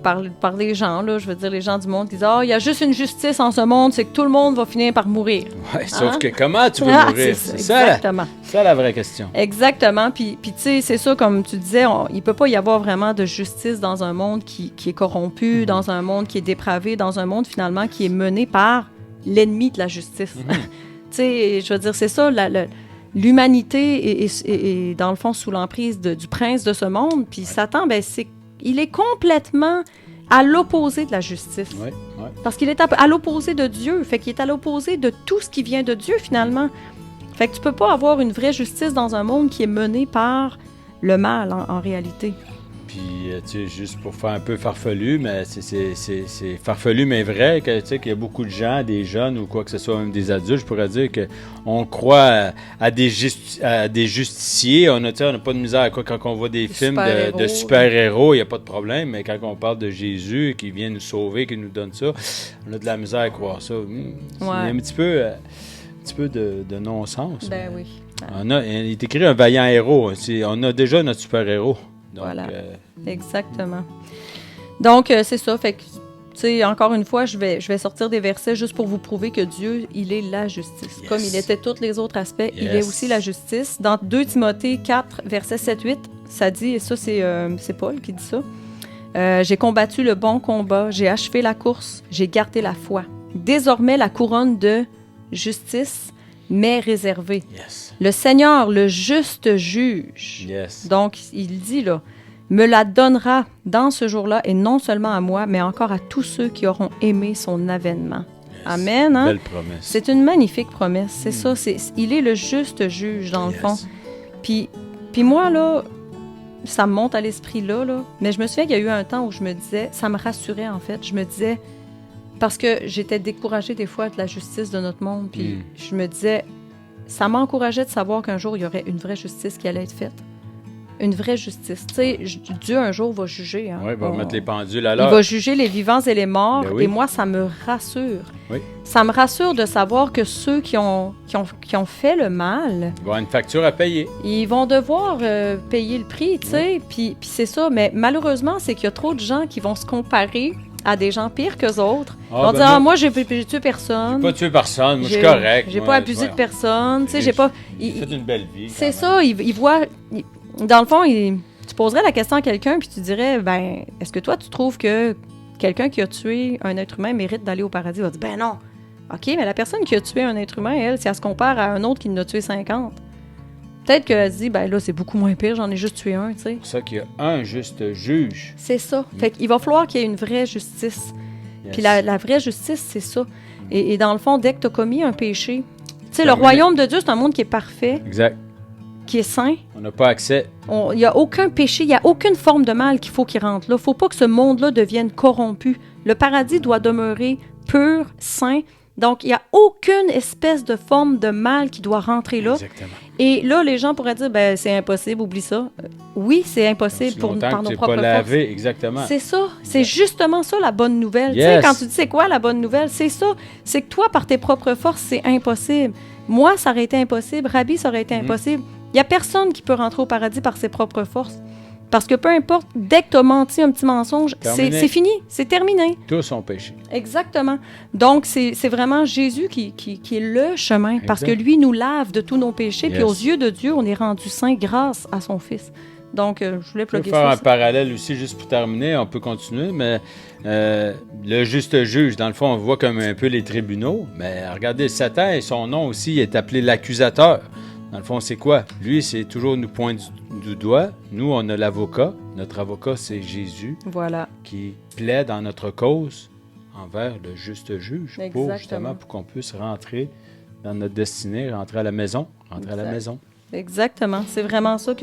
par des gens, là, je veux dire, les gens du monde qui disent « Ah, il y a juste une justice en ce monde, c'est que tout le monde va finir par mourir. » Oui, sauf que comment tu veux mourir? C'est ça la vraie question. Exactement. Puis tu sais, c'est ça, comme tu disais, il ne peut pas y avoir vraiment de justice dans un monde qui est corrompu, dans un monde qui est dépravé, dans un monde, finalement, qui est mené par l'ennemi de la justice. Tu sais, je veux dire, c'est ça, l'humanité est, dans le fond, sous l'emprise du prince de ce monde, puis Satan, ben, il est complètement à l'opposé de la justice. Oui. Parce qu'il est à l'opposé de Dieu. Fait qu'il est à l'opposé de tout ce qui vient de Dieu, finalement. Fait que tu peux pas avoir une vraie justice dans un monde qui est mené par le mal, en réalité. Puis, tu sais, juste pour faire un peu farfelu, mais c'est farfelu, mais vrai, que, tu sais, qu'il y a beaucoup de gens, des jeunes ou quoi que ce soit, même des adultes, je pourrais dire qu'on croit à des justiciers. On n'a pas de misère à quoi quand on voit des films de super-héros, il n'y a pas de problème, mais quand on parle de Jésus qui vient nous sauver, qui nous donne ça, on a de la misère à croire ça. C'est un petit peu de non-sens. Ben oui. Il est écrit un vaillant héros. On a déjà notre super-héros. Donc, voilà, exactement. Donc, c'est ça. Fait que, tu sais, encore une fois, je vais sortir des versets juste pour vous prouver que Dieu, il est la justice. Yes. Comme il était tous les autres aspects, il est aussi la justice. Dans 2 Timothée 4, versets 7-8, ça dit, et ça, c'est Paul qui dit ça, J'ai combattu le bon combat, j'ai achevé la course, j'ai gardé la foi. Désormais, la couronne de justice m'est réservée. Yes. Le Seigneur, le juste juge, donc il dit là, me la donnera dans ce jour-là, et non seulement à moi, mais encore à tous ceux qui auront aimé son avènement. Amen. Hein? Belle promesse. C'est une magnifique promesse, c'est ça. Il est le juste juge, dans le fond. Puis moi, là, ça me monte à l'esprit là, mais je me souviens qu'il y a eu un temps où je me disais, ça me rassurait en fait, je me disais, parce que j'étais découragée des fois de la justice de notre monde, puis je me disais, ça m'encourageait de savoir qu'un jour, il y aurait une vraie justice qui allait être faite. Une vraie justice. Tu sais, Dieu, un jour, va juger. Hein. Oui, il va mettre les pendules à l'heure. Il va juger les vivants et les morts. Ben oui. Et moi, ça me rassure. Oui. Ça me rassure de savoir que ceux qui ont fait le mal... Il va y avoir une facture à payer. Ils vont devoir payer le prix, tu sais. Puis c'est ça. Mais malheureusement, c'est qu'il y a trop de gens qui vont se comparer à des gens pires qu'eux autres. Ils vont dire, moi, j'ai tué personne. J'ai pas tué personne. Moi, je suis correct. J'ai pas abusé de personne. Tu sais, j'ai pas... J'ai fait une belle vie. C'est ça. Ils voient... Dans le fond, tu poserais la question à quelqu'un puis tu dirais, ben, est-ce que toi, tu trouves que quelqu'un qui a tué un être humain mérite d'aller au paradis? Il va dire, ben non. OK, mais la personne qui a tué un être humain, elle, si elle se compare à un autre qui en a tué 50, peut-être qu'elle se dit, ben là, c'est beaucoup moins pire, j'en ai juste tué un, tu sais. C'est pour ça qu'il y a un juste juge. C'est ça. Fait qu'il va falloir qu'il y ait une vraie justice. Puis la vraie justice, c'est ça. Et dans le fond, dès que tu as commis un péché, tu sais, le royaume de Dieu, c'est un monde qui est parfait. Exact. Qui est saint. On n'a pas accès. Il n'y a aucun péché, il n'y a aucune forme de mal qu'il faut qu'il rentre là. Il ne faut pas que ce monde-là devienne corrompu. Le paradis doit demeurer pur, saint. Donc, il n'y a aucune espèce de forme de mal qui doit rentrer là. Exactement. Et là, les gens pourraient dire, ben c'est impossible, oublie ça. Oui, c'est impossible par nos propres forces. Exactement. C'est ça. C'est justement ça, la bonne nouvelle. Tu sais, quand tu dis, c'est quoi la bonne nouvelle? C'est ça. C'est que toi, par tes propres forces, c'est impossible. Moi, ça aurait été impossible. Rabbi, ça aurait été impossible. Il n'y a personne qui peut rentrer au paradis par ses propres forces. Parce que peu importe, dès que tu as menti un petit mensonge, c'est fini, c'est terminé. Tous ont péché. Exactement. Donc, c'est vraiment Jésus qui est le chemin, parce que lui nous lave de tous nos péchés, puis aux yeux de Dieu, on est rendu saint grâce à son Fils. Donc, je voulais plugger ça. Je peux faire un parallèle aussi, juste pour terminer, on peut continuer, mais le juste juge, dans le fond, on voit comme un peu les tribunaux, mais regardez, Satan et son nom aussi est appelé l'accusateur. Dans le fond, c'est quoi? Lui, c'est toujours nous pointe du doigt. Nous, on a l'avocat. Notre avocat, c'est Jésus. Voilà. Qui plaide en notre cause envers le juste juge. Exactement. Pour qu'on puisse rentrer dans notre destinée, rentrer à la maison. Exactement. C'est vraiment ça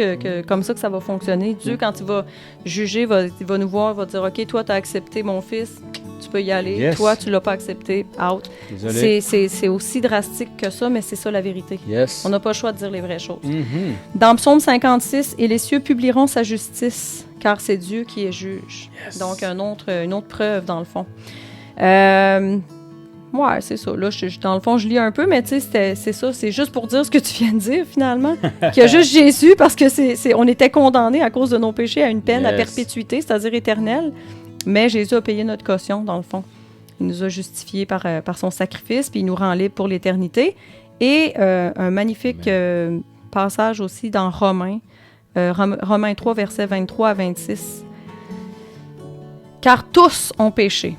comme ça que ça va fonctionner. Dieu, quand il va juger, il va nous voir, il va dire, OK, toi, tu as accepté mon fils, tu peux y aller. Yes. Toi, tu l'as pas accepté, out. Désolé. C'est aussi drastique que ça, mais c'est ça la vérité. Yes. On n'a pas le choix de dire les vraies choses. Mm-hmm. Dans Psaume 56, « Et les cieux publieront sa justice, car c'est Dieu qui est juge. Yes. Donc, une autre preuve, dans le fond. Ouais, c'est ça. Là, dans le fond, je lis un peu, mais tu sais, c'est ça. C'est juste pour dire ce que tu viens de dire, finalement. Qu'il y a juste Jésus, parce que on était condamnés à cause de nos péchés à une peine à perpétuité, c'est-à-dire éternelle. Mais Jésus a payé notre caution, dans le fond. Il nous a justifiés par son sacrifice, puis il nous rend libres pour l'éternité. Et un magnifique passage aussi dans Romains. Romains 3, versets 23 à 26. « Car tous ont péché. »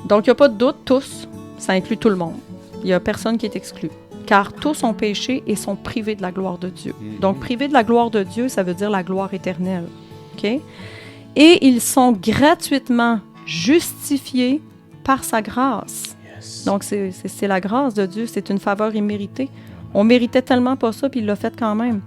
Donc, il n'y a pas de doute, tous. Ça inclut tout le monde. Il n'y a personne qui est exclu. Car tous ont péché et sont privés de la gloire de Dieu. Donc, privés de la gloire de Dieu, ça veut dire la gloire éternelle. OK? Et ils sont gratuitement justifiés par sa grâce. Yes. Donc, c'est la grâce de Dieu. C'est une faveur imméritée. On méritait tellement pas ça, puis il l'a fait quand même.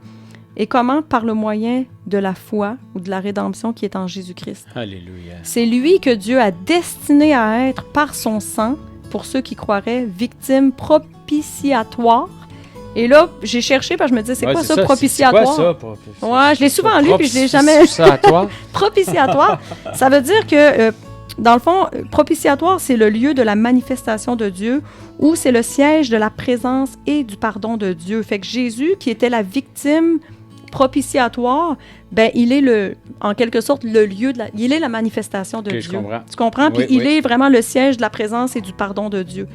Et comment? Par le moyen de la foi ou de la rédemption qui est en Jésus-Christ. Alléluia. C'est lui que Dieu a destiné à être par son sang, pour ceux qui croiraient, victime propitiatoire. Et là, j'ai cherché parce que je me disais, c'est quoi ça, propitiatoire? C'est quoi ça, propitiatoire? Ouais, je l'ai souvent lu, puis je l'ai jamais... Propitiatoire, ça veut dire que, dans le fond, propitiatoire, c'est le lieu de la manifestation de Dieu, ou c'est le siège de la présence et du pardon de Dieu. Fait que Jésus, qui était la victime propitiatoire, ben il est en quelque sorte le lieu il est la manifestation de Dieu. Je comprends. Tu comprends? Puis il est vraiment le siège de la présence et du pardon de Dieu.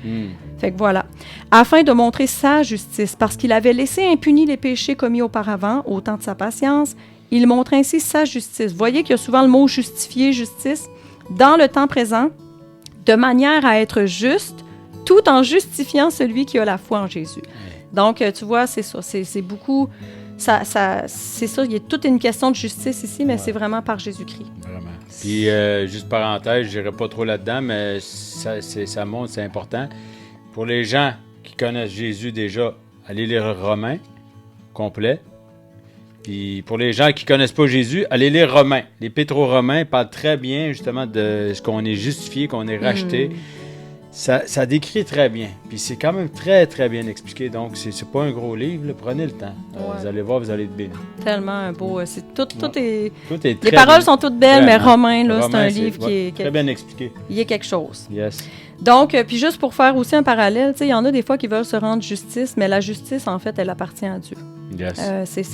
Fait que voilà. Afin de montrer sa justice, parce qu'il avait laissé impunis les péchés commis auparavant, au temps de sa patience, Il montre ainsi sa justice. Vous voyez qu'il y a souvent le mot justifier, justice, dans le temps présent, de manière à être juste, tout en justifiant celui qui a la foi en Jésus. Donc, tu vois, c'est ça. C'est beaucoup... c'est ça, il y a toute une question de justice ici, mais c'est vraiment par Jésus-Christ. Vraiment. Puis, juste parenthèse, je n'irai pas trop là-dedans, mais ça montre, c'est important. Pour les gens qui connaissent Jésus déjà, allez lire Romains, complet. Puis, pour les gens qui ne connaissent pas Jésus, allez lire Romains. L'Épître aux Romains parle très bien, justement, de ce qu'on est justifié, qu'on est racheté. Ça décrit très bien. Puis c'est quand même très, très bien expliqué. Donc, c'est pas un gros livre. Là. Prenez le temps. Vous allez voir, vous allez être bénis. Tellement un beau... Tout est très les paroles sont toutes belles, mais Romains, Romains, c'est un livre qui est... Très bien expliqué. Il y a quelque chose. Yes. Donc, puis juste pour faire aussi un parallèle, il y en a des fois qui veulent se rendre justice, mais la justice, en fait, elle appartient à Dieu. Yes.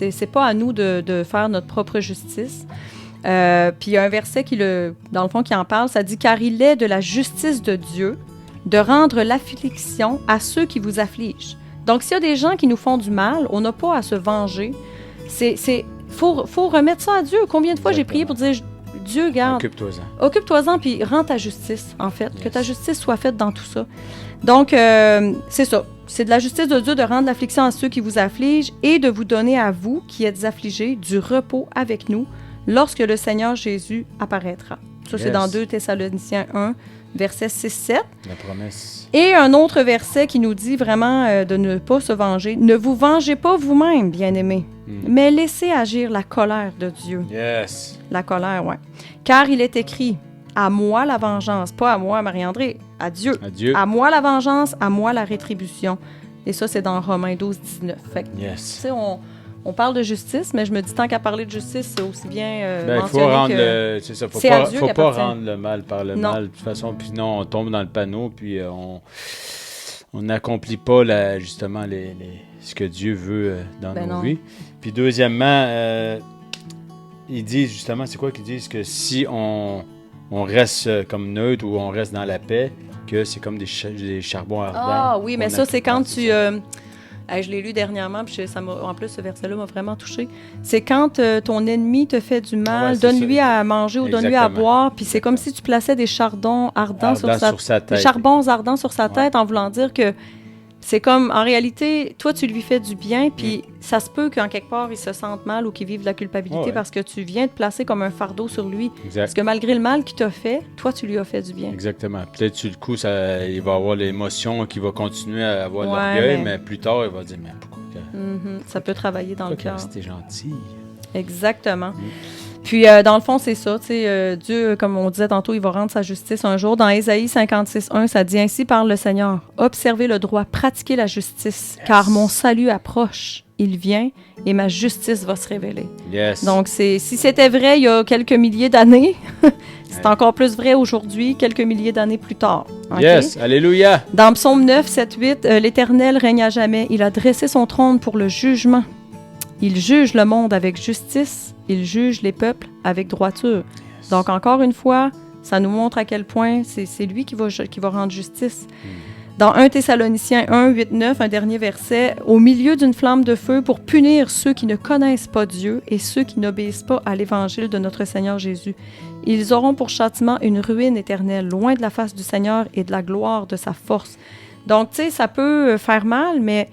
C'est pas à nous de faire notre propre justice. Puis il y a un verset dans le fond, qui en parle, ça dit « Car il est de la justice de Dieu de rendre l'affliction à ceux qui vous affligent. » Donc, s'il y a des gens qui nous font du mal, on n'a pas à se venger. Faut remettre ça à Dieu. Combien de fois j'ai prié pour dire « Dieu, garde. Occupe-toi-en, puis rends ta justice, en fait. Yes. Que ta justice soit faite dans tout ça. » Donc, c'est ça. C'est de la justice de Dieu de rendre l'affliction à ceux qui vous affligent et de vous donner à vous, qui êtes affligés, du repos avec nous lorsque le Seigneur Jésus apparaîtra. Ça, c'est dans 2 Thessaloniciens 1, verset 6-7. La promesse. Et un autre verset qui nous dit vraiment de ne pas se venger. « Ne vous vengez pas vous-même, bien-aimés, mais laissez agir la colère de Dieu. » Yes. La colère, oui. « Car il est écrit, à moi la vengeance, pas à moi, Marie-André, à Dieu. À Dieu. À moi la vengeance, à moi la rétribution. » Et ça, c'est dans Romains 12, 19. Fait que, yes. Tu sais, on parle de justice, mais je me dis, tant qu'à parler de justice, c'est aussi bien mentionner faut rendre que c'est ça, faut pas rendre le mal par le mal. De toute façon, puis non, on tombe dans le panneau, puis on n'accomplit pas justement ce que Dieu veut dans nos vies. Puis deuxièmement, ils disent justement, c'est quoi qu'ils disent? Que si on reste comme neutre ou on reste dans la paix, que c'est comme des charbons ardents. Ah oui, mais ça, c'est quand tu... je l'ai lu dernièrement, puis en plus, ce verset-là m'a vraiment touchée. C'est quand ton ennemi te fait du mal, donne-lui à manger ou donne-lui à boire, puis c'est comme si tu plaçais des charbons ardents sur sa tête. Des charbons ardents sur sa tête, en voulant dire que c'est comme, en réalité, toi, tu lui fais du bien, puis ça se peut qu'en quelque part, il se sente mal ou qu'il vive de la culpabilité parce que tu viens de placer comme un fardeau sur lui. Exact. Parce que malgré le mal qu'il t'a fait, toi, tu lui as fait du bien. Exactement. Peut-être sur le coup, il va avoir l'émotion qui va continuer à avoir de l'orgueil, mais plus tard, il va dire, mais pourquoi? Ça peut travailler dans le cœur. C'était gentil. Exactement. Puis, dans le fond, c'est ça. Dieu, comme on disait tantôt, il va rendre sa justice un jour. Dans Ésaïe 56:1, ça dit « Ainsi parle le Seigneur. Observez le droit, pratiquez la justice, car mon salut approche. Il vient et ma justice va se révéler. Yes. » Donc, si c'était vrai il y a quelques milliers d'années, c'est encore plus vrai aujourd'hui, quelques milliers d'années plus tard. Okay? Yes, alléluia. Dans Psaume 9, 7, 8, l'Éternel règne à jamais. Il a dressé son trône pour le jugement. Il juge le monde avec justice. Il juge les peuples avec droiture. Yes. Donc, encore une fois, ça nous montre à quel point c'est lui qui va rendre justice. Dans 1 Thessaloniciens 1, 8, 9, un dernier verset, « Au milieu d'une flamme de feu pour punir ceux qui ne connaissent pas Dieu et ceux qui n'obéissent pas à l'Évangile de notre Seigneur Jésus. Ils auront pour châtiment une ruine éternelle, loin de la face du Seigneur et de la gloire de sa force. » Donc, tu sais, ça peut faire mal, mais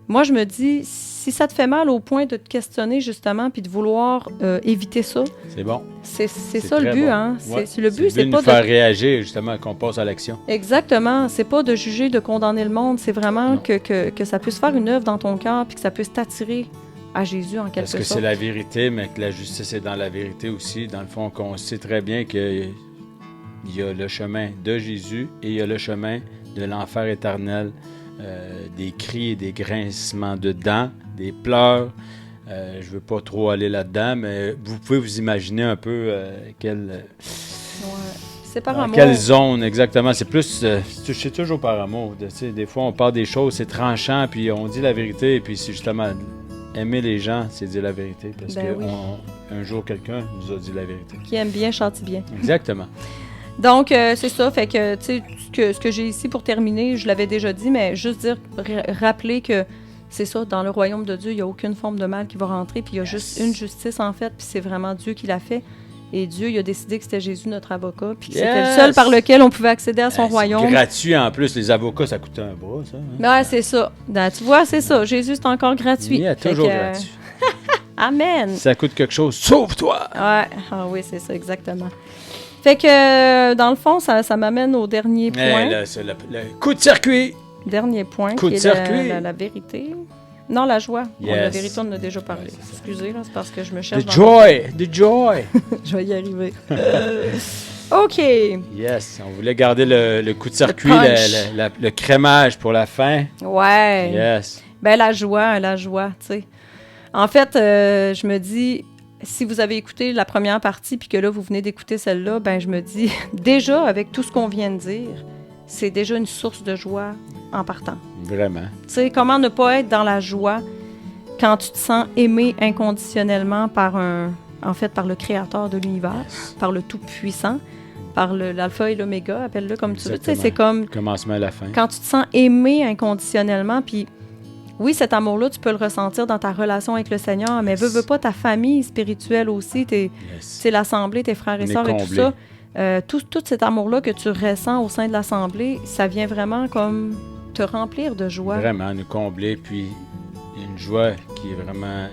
moi, je me dis, si ça te fait mal au point de te questionner, justement, puis de vouloir éviter ça... C'est bon. C'est ça le but, bon. Hein? Ouais. Le but, c'est de pas nous faire réagir, justement, qu'on passe à l'action. Exactement. C'est pas de juger, de condamner le monde. C'est vraiment que ça puisse faire une œuvre dans ton cœur, puis que ça puisse t'attirer à Jésus, en quelque sorte. Parce que c'est la vérité, mais que la justice est dans la vérité aussi. Dans le fond, qu'on sait très bien qu'il y a le chemin de Jésus et il y a le chemin de l'enfer éternel. Des cris et des grincements de dents, des pleurs. Je ne veux pas trop aller là-dedans, mais vous pouvez vous imaginer un peu c'est par amour. Quelle zone exactement. C'est plus, c'est toujours par amour. Des fois, on parle des choses, c'est tranchant, puis on dit la vérité, et puis c'est justement aimer les gens, c'est dire la vérité, parce qu'un jour, quelqu'un nous a dit la vérité. Qui aime bien, châtie bien. Exactement. Donc, c'est ça. Fait que, tu sais, ce que j'ai ici pour terminer, je l'avais déjà dit, mais juste rappeler que c'est ça, dans le royaume de Dieu, il n'y a aucune forme de mal qui va rentrer, puis il y a juste une justice, en fait, puis c'est vraiment Dieu qui l'a fait. Et Dieu, il a décidé que c'était Jésus, notre avocat, puis que c'était le seul par lequel on pouvait accéder à son royaume. C'est gratuit, en plus. Les avocats, ça coûte un bras, ça. Hein? Ouais, c'est ça. Tu vois, c'est ça. Jésus, c'est encore gratuit. Il est toujours gratuit. Amen. Si ça coûte quelque chose, sauve-toi! Ouais, oui, c'est ça, exactement. Fait que, dans le fond, ça m'amène au dernier point. Là, c'est le coup de circuit! Dernier point, coup qui de est circuit. La vérité. Non, la joie. Yes. Bon, la vérité, on en a déjà parlé. Ouais, excusez, là, c'est parce que je me cherche. The joy! Je vais y arriver. OK. Yes, on voulait garder le coup de circuit, le crémage pour la fin. Ouais. Yes. Ben la joie, tu sais. En fait, je me dis, si vous avez écouté la première partie puis que là, vous venez d'écouter celle-là, ben je me dis, déjà, avec tout ce qu'on vient de dire, c'est déjà une source de joie en partant. Vraiment. Tu sais, comment ne pas être dans la joie quand tu te sens aimé inconditionnellement par le Créateur de l'univers, par le Tout-Puissant, par l'alpha et l'oméga, appelle-le comme tu veux. Tu sais, c'est comme... Le commencement à la fin. Quand tu te sens aimé inconditionnellement, puis oui, cet amour-là, tu peux le ressentir dans ta relation avec le Seigneur, mais veux pas ta famille spirituelle aussi, l'assemblée, tes frères et sœurs et tout ça. Tout cet amour-là que tu ressens au sein de l'assemblée, ça vient vraiment comme te remplir de joie. Vraiment, nous combler, puis une joie qui est vraiment,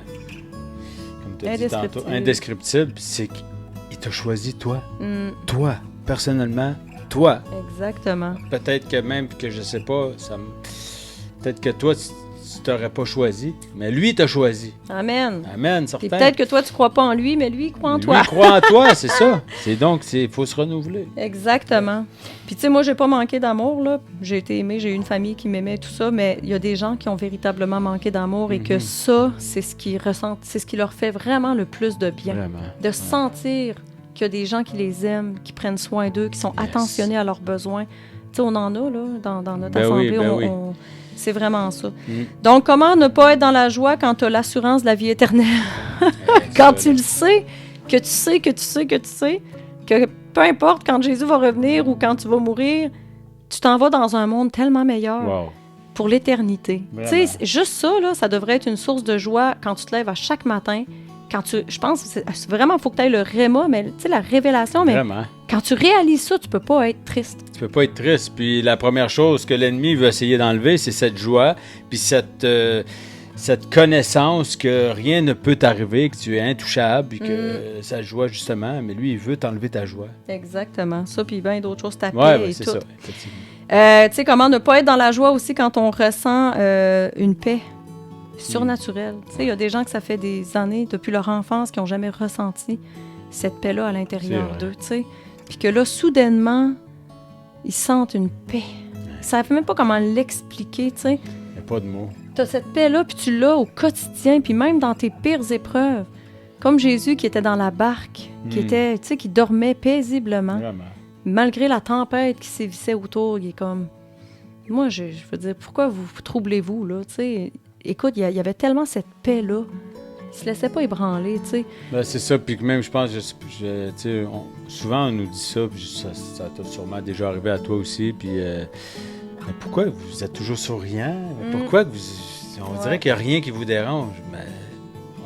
comme tu as dit tantôt, indescriptible, c'est qu'il t'a choisi toi. Toi, personnellement, toi. Exactement. Peut-être que même que je sais pas, peut-être que toi, tu t'aurais pas choisi, mais lui t'a choisi. Amen. Amen, certain. Et peut-être que toi, tu crois pas en lui, mais lui, il croit en toi. Lui croit en toi, c'est ça. Il faut se renouveler. Exactement. Puis tu sais, moi, j'ai pas manqué d'amour, là. J'ai été aimée, j'ai eu une famille qui m'aimait, tout ça, mais il y a des gens qui ont véritablement manqué d'amour et que ça, c'est ce qu'ils ressentent, c'est ce qui leur fait vraiment le plus de bien. Vraiment. De sentir qu'il y a des gens qui les aiment, qui prennent soin d'eux, qui sont attentionnés à leurs besoins. Tu sais, on en a, là, dans notre assemblée. C'est vraiment ça. Donc, comment ne pas être dans la joie quand tu as l'assurance de la vie éternelle? Quand tu le sais, que peu importe quand Jésus va revenir ou quand tu vas mourir, tu t'en vas dans un monde tellement meilleur pour l'éternité. Tu sais, juste ça, là, ça devrait être une source de joie quand tu te lèves à chaque matin. Je pense que c'est vraiment, il faut que tu aies le réma, mais tu sais, la révélation, mais vraiment. Quand tu réalises ça, tu peux pas être triste. Tu peux pas être triste. Puis la première chose que l'ennemi veut essayer d'enlever, c'est cette joie, puis cette connaissance que rien ne peut t'arriver, que tu es intouchable, puis que ça joie justement, mais lui, il veut t'enlever ta joie. Exactement. Ça, puis bien d'autres choses, ta paix et c'est tout. ça, effectivement. Tu sais, comment ne pas être dans la joie aussi quand on ressent une paix surnaturelle. Tu sais, il y a des gens que ça fait des années, depuis leur enfance, qui n'ont jamais ressenti cette paix-là à l'intérieur d'eux, tu sais. Puis que là, soudainement, ils sentent une paix. Ils ne savent même pas comment l'expliquer, tu sais. Il n'y a pas de mots. Tu as cette paix-là, puis tu l'as au quotidien, puis même dans tes pires épreuves. Comme Jésus qui était dans la barque, qui dormait paisiblement. Vraiment. Malgré la tempête qui sévissait autour, il est comme... Moi, je veux dire, pourquoi vous troublez-vous, là, tu sais? Écoute, il y avait tellement cette paix-là. Il se laissait pas ébranler, tu sais. Ben, c'est ça, puis même, je pense, souvent, on nous dit ça, puis ça t'a sûrement déjà arrivé à toi aussi, puis mais pourquoi vous êtes toujours souriant? Pourquoi on dirait qu'il n'y a rien qui vous dérange? Ben,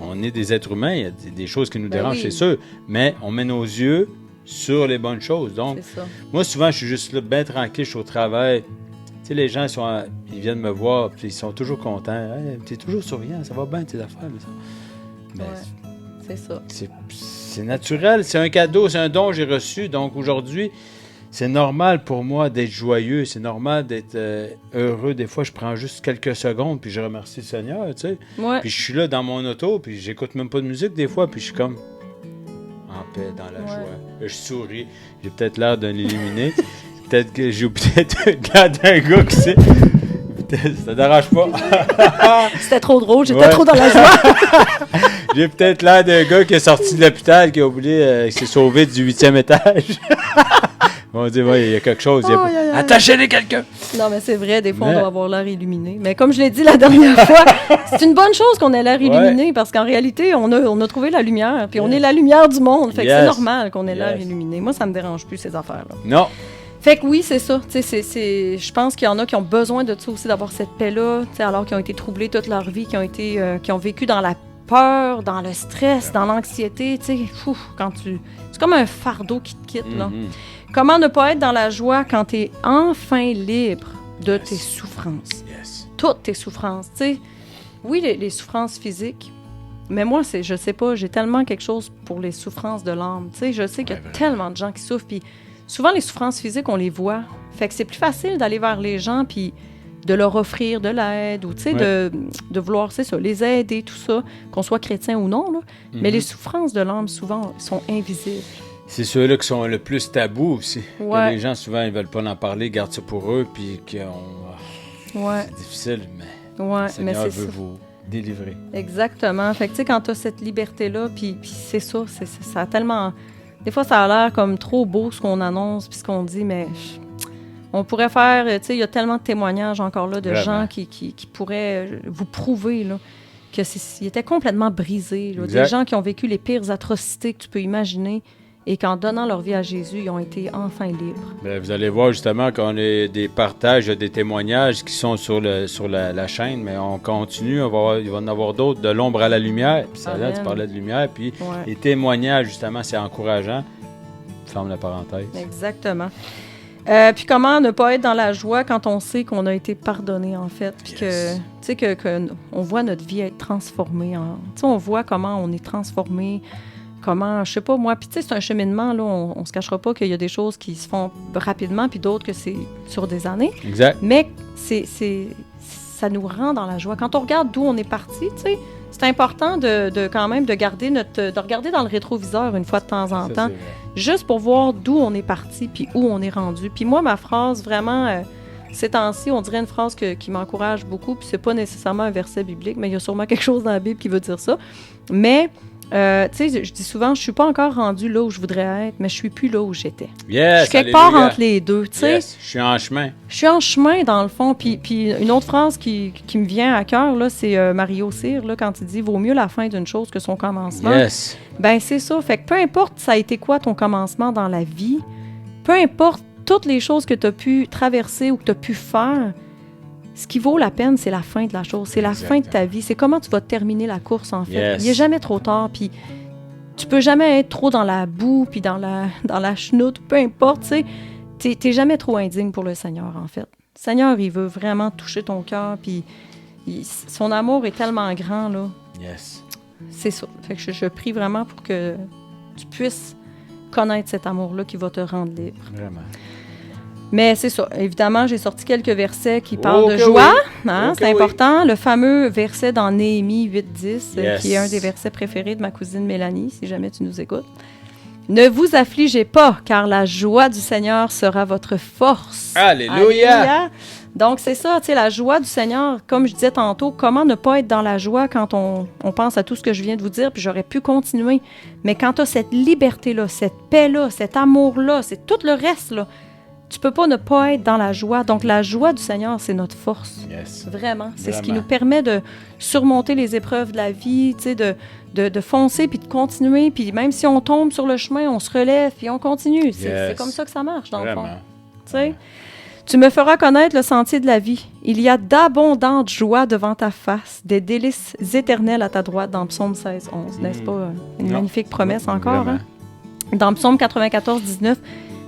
on est des êtres humains, il y a des choses qui nous dérangent, c'est sûr, mais on met nos yeux sur les bonnes choses. Donc, moi, souvent, je suis juste là, bien tranquille, je suis au travail. Tu sais, les gens, ils viennent me voir, puis ils sont toujours contents. Hey, t'es toujours souriant, ça va bien tes affaires. Mais c'est ça. C'est naturel, c'est un cadeau, c'est un don que j'ai reçu. Donc aujourd'hui, c'est normal pour moi d'être joyeux, c'est normal d'être heureux. Des fois, je prends juste quelques secondes, puis je remercie le Seigneur, tu sais. Ouais. Puis je suis là dans mon auto, puis j'écoute même pas de musique des fois, puis je suis comme en paix, dans la joie. Je souris, j'ai peut-être l'air d'un illuminé. Peut-être que j'ai l'air d'un gars qui sait. Ça dérange pas. C'était trop drôle, j'étais trop dans la joie. J'ai peut-être l'air d'un gars qui est sorti de l'hôpital, qui a oublié, qui s'est sauvé du 8e étage. On dit, il y a quelque chose. Attachez-les quelqu'un. Non, mais c'est vrai, des fois, on doit avoir l'air illuminé. Mais comme je l'ai dit la dernière fois, c'est une bonne chose qu'on ait l'air illuminé, parce qu'en réalité, on a trouvé la lumière, puis on est la lumière du monde. Fait que c'est normal qu'on ait l'air illuminé. Moi, ça me dérange plus, ces affaires-là. Non. Fait que oui, c'est ça. Je pense qu'il y en a qui ont besoin de ça aussi, d'avoir cette paix-là, alors qu'ils ont été troublés toute leur vie, qui ont vécu dans la peur, dans le stress, dans l'anxiété. C'est comme un fardeau qui te quitte. Là. Comment ne pas être dans la joie quand tu es enfin libre de tes souffrances? Toutes tes souffrances. T'sais. Oui, les souffrances physiques, mais moi, je sais pas, j'ai tellement quelque chose pour les souffrances de l'âme. Je sais qu'il y a tellement de gens qui souffrent, puis souvent, les souffrances physiques, on les voit. Fait que c'est plus facile d'aller vers les gens puis de leur offrir de l'aide ou, de vouloir, c'est ça, les aider, tout ça, qu'on soit chrétien ou non. Là. Mais les souffrances de l'âme, souvent, sont invisibles. C'est ceux-là qui sont le plus tabous aussi. Les gens, souvent, ils veulent pas en parler, gardent ça pour eux, puis c'est difficile, mais le Seigneur veut vous délivrer. Exactement. Fait que, quand tu as cette liberté-là, puis c'est ça, ça a tellement... Des fois, ça a l'air comme trop beau ce qu'on annonce puis ce qu'on dit, mais on pourrait faire... Tu sais, il y a tellement de témoignages encore là de gens qui pourraient vous prouver là, qu'ils étaient complètement brisés. Là, des gens qui ont vécu les pires atrocités que tu peux imaginer et qu'en donnant leur vie à Jésus, ils ont été enfin libres. Bien, vous allez voir justement qu'on a des partages, des témoignages qui sont sur la chaîne, mais on continue, il va en avoir d'autres, de l'ombre à la lumière. Puis ça, là, tu parlais de lumière, puis les témoignages, justement, c'est encourageant. Ferme la parenthèse. Exactement. Puis comment ne pas être dans la joie quand on sait qu'on a été pardonné, en fait, puis que on voit notre vie être transformée. On voit comment on est transformé. Comment, je sais pas, moi, puis tu sais, c'est un cheminement, là, on se cachera pas qu'il y a des choses qui se font rapidement, puis d'autres que c'est sur des années. Exact. Mais ça nous rend dans la joie. Quand on regarde d'où on est parti, tu sais, c'est important de quand même de regarder dans le rétroviseur une fois de temps en temps, juste pour voir d'où on est parti, puis où on est rendu. Puis moi, ma phrase, vraiment, ces temps-ci, on dirait une phrase qui m'encourage beaucoup, puis c'est pas nécessairement un verset biblique, mais il y a sûrement quelque chose dans la Bible qui veut dire ça. Mais... tu sais, je dis souvent, je suis pas encore rendue là où je voudrais être, mais je suis plus là où j'étais. Yes, je suis quelque part entre les deux, tu sais. Yes, je suis en chemin. Je suis en chemin, dans le fond. Puis une autre phrase qui me vient à cœur, là, c'est Mario Cyr, là, quand il dit « Vaut mieux la fin d'une chose que son commencement ». Yes. Ben c'est ça. Fait que peu importe ça a été quoi ton commencement dans la vie, peu importe toutes les choses que tu as pu traverser ou que tu as pu faire, ce qui vaut la peine, c'est la fin de la chose. C'est la fin de ta vie. C'est comment tu vas terminer la course, en fait. Yes. Il n'est jamais trop tard. Puis tu peux jamais être trop dans la boue, puis dans la chenoute, peu importe, tu sais. T'es jamais trop indigne pour le Seigneur, en fait. Le Seigneur, il veut vraiment toucher ton cœur, puis son amour est tellement grand, là. Yes. C'est ça. Fait que je prie vraiment pour que tu puisses connaître cet amour-là qui va te rendre libre. Vraiment. Mais c'est ça. Évidemment, j'ai sorti quelques versets qui parlent de joie. C'est important. Le fameux verset dans Néhémie 8-10, qui est un des versets préférés de ma cousine Mélanie, si jamais tu nous écoutes. « Ne vous affligez pas, car la joie du Seigneur sera votre force. » Alléluia! Donc, c'est ça, tu sais, la joie du Seigneur, comme je disais tantôt, comment ne pas être dans la joie quand on pense à tout ce que je viens de vous dire, puis j'aurais pu continuer. Mais quand tu as cette liberté-là, cette paix-là, cet amour-là, c'est tout le reste, là. Tu peux pas ne pas être dans la joie. Donc, la joie du Seigneur, c'est notre force. Yes. Vraiment. C'est ce qui nous permet de surmonter les épreuves de la vie, tu sais, de foncer puis de continuer. Puis même si on tombe sur le chemin, on se relève puis on continue. C'est comme ça que ça marche, dans le fond. Tu sais, tu me feras connaître le sentier de la vie. Il y a d'abondantes joies devant ta face, des délices éternelles à ta droite, dans Psaume 16-11. N'est-ce pas une magnifique promesse encore? Hein? Dans Psaume 94-19,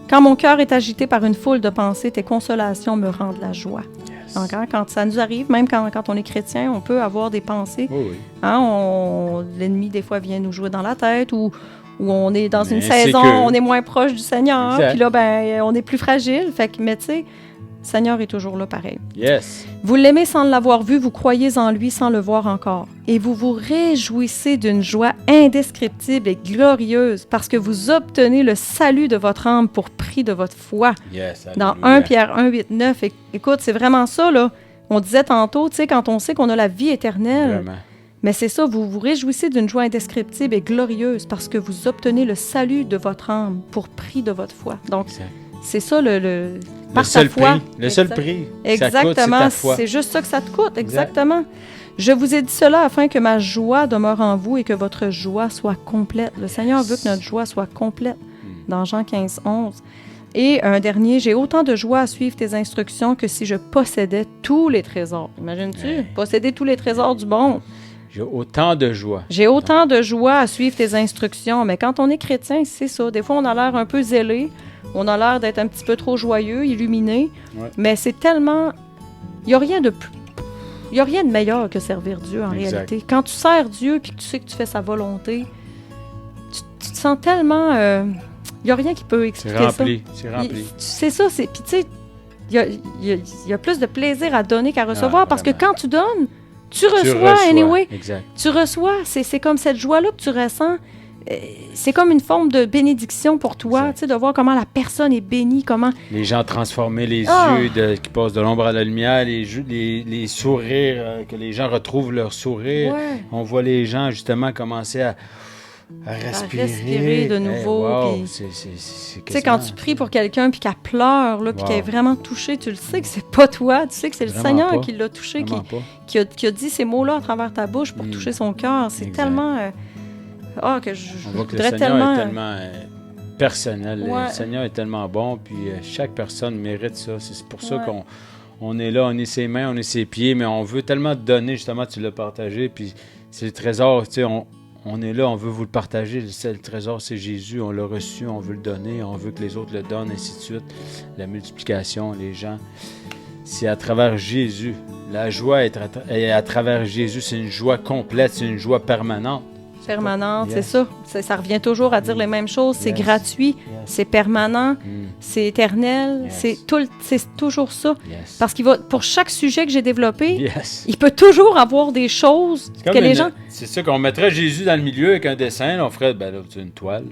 quand mon cœur est agité par une foule de pensées, tes consolations me rendent la joie. Yes. Donc, quand ça nous arrive, même quand on est chrétien, on peut avoir des pensées. Oh oui. L'ennemi, des fois, vient nous jouer dans la tête ou on est dans une saison, on est moins proche du Seigneur. Puis là, on est plus fragile. Fait que, mais tu sais, le Seigneur est toujours là pareil. Yes. Vous l'aimez sans l'avoir vu, vous croyez en lui sans le voir encore. Et vous vous réjouissez d'une joie indescriptible et glorieuse parce que vous obtenez le salut de votre âme pour prix de votre foi. Yes, dans 1 Pierre 1, 8, 9. Écoute, c'est vraiment ça, là. On disait tantôt, tu sais, quand on sait qu'on a la vie éternelle. Vraiment. Mais c'est ça, vous vous réjouissez d'une joie indescriptible et glorieuse parce que vous obtenez le salut de votre âme pour prix de votre foi. Donc, c'est ça par seul ta foi. Prix. Le seul prix. Exactement. C'est juste ça que ça te coûte. Exactement. Exact. Je vous ai dit cela afin que ma joie demeure en vous et que votre joie soit complète. Le Seigneur veut que notre joie soit complète. Dans Jean 15, 11. Et un dernier, j'ai autant de joie à suivre tes instructions que si je possédais tous les trésors. Imagines-tu? Posséder tous les trésors du monde. J'ai autant de joie. J'ai autant de joie à suivre tes instructions. Mais quand on est chrétien, c'est ça. Des fois, on a l'air un peu zélé. On a l'air d'être un petit peu trop joyeux, illuminé. Ouais. Mais c'est tellement... Il n'y a rien de plus... Il n'y a rien de meilleur que servir Dieu, en réalité. Quand tu sers Dieu et que tu sais que tu fais sa volonté, tu te sens tellement... Il n'y a rien qui peut expliquer ça. C'est rempli. C'est ça. Puis tu sais, il y a plus de plaisir à donner qu'à recevoir. Parce que quand tu donnes, tu reçois anyway. Exact. Tu reçois. C'est comme cette joie-là que tu ressens. C'est comme une forme de bénédiction pour toi, tu sais, de voir comment la personne est bénie, comment... Les gens transformer les yeux qui passent de l'ombre à la lumière, les sourires, que les gens retrouvent leur sourire. Ouais. On voit les gens, justement, commencer à respirer de nouveau. Wow, tu sais, quand tu pries pour quelqu'un puis qu'elle pleure, là, puis qu'elle est vraiment touchée, tu le sais que c'est pas toi, tu sais que c'est le Seigneur qui l'a touché, qui a dit ces mots-là à travers ta bouche pour toucher son cœur. C'est tellement... que je voudrais tellement... est tellement personnel. Ouais. Le Seigneur est tellement bon, puis chaque personne mérite ça. C'est pour ça qu'on est là, on est ses mains, on est ses pieds, mais on veut tellement te donner, justement, tu l'as partagé, puis c'est le trésor, tu sais, on est là, on veut vous le partager. Le trésor, c'est Jésus, on l'a reçu, on veut le donner, on veut que les autres le donnent, ainsi de suite. La multiplication, les gens, c'est à travers Jésus. La joie est à travers Jésus, c'est une joie complète, c'est une joie permanente. Permanente, c'est ça. Ça revient toujours à dire les mêmes choses. C'est gratuit, c'est permanent, c'est éternel, c'est toujours ça. Parce qu'il va, pour chaque sujet que j'ai développé, il peut toujours avoir des choses que les gens... C'est ça qu'on mettrait Jésus dans le milieu avec un dessin, là, on ferait une toile,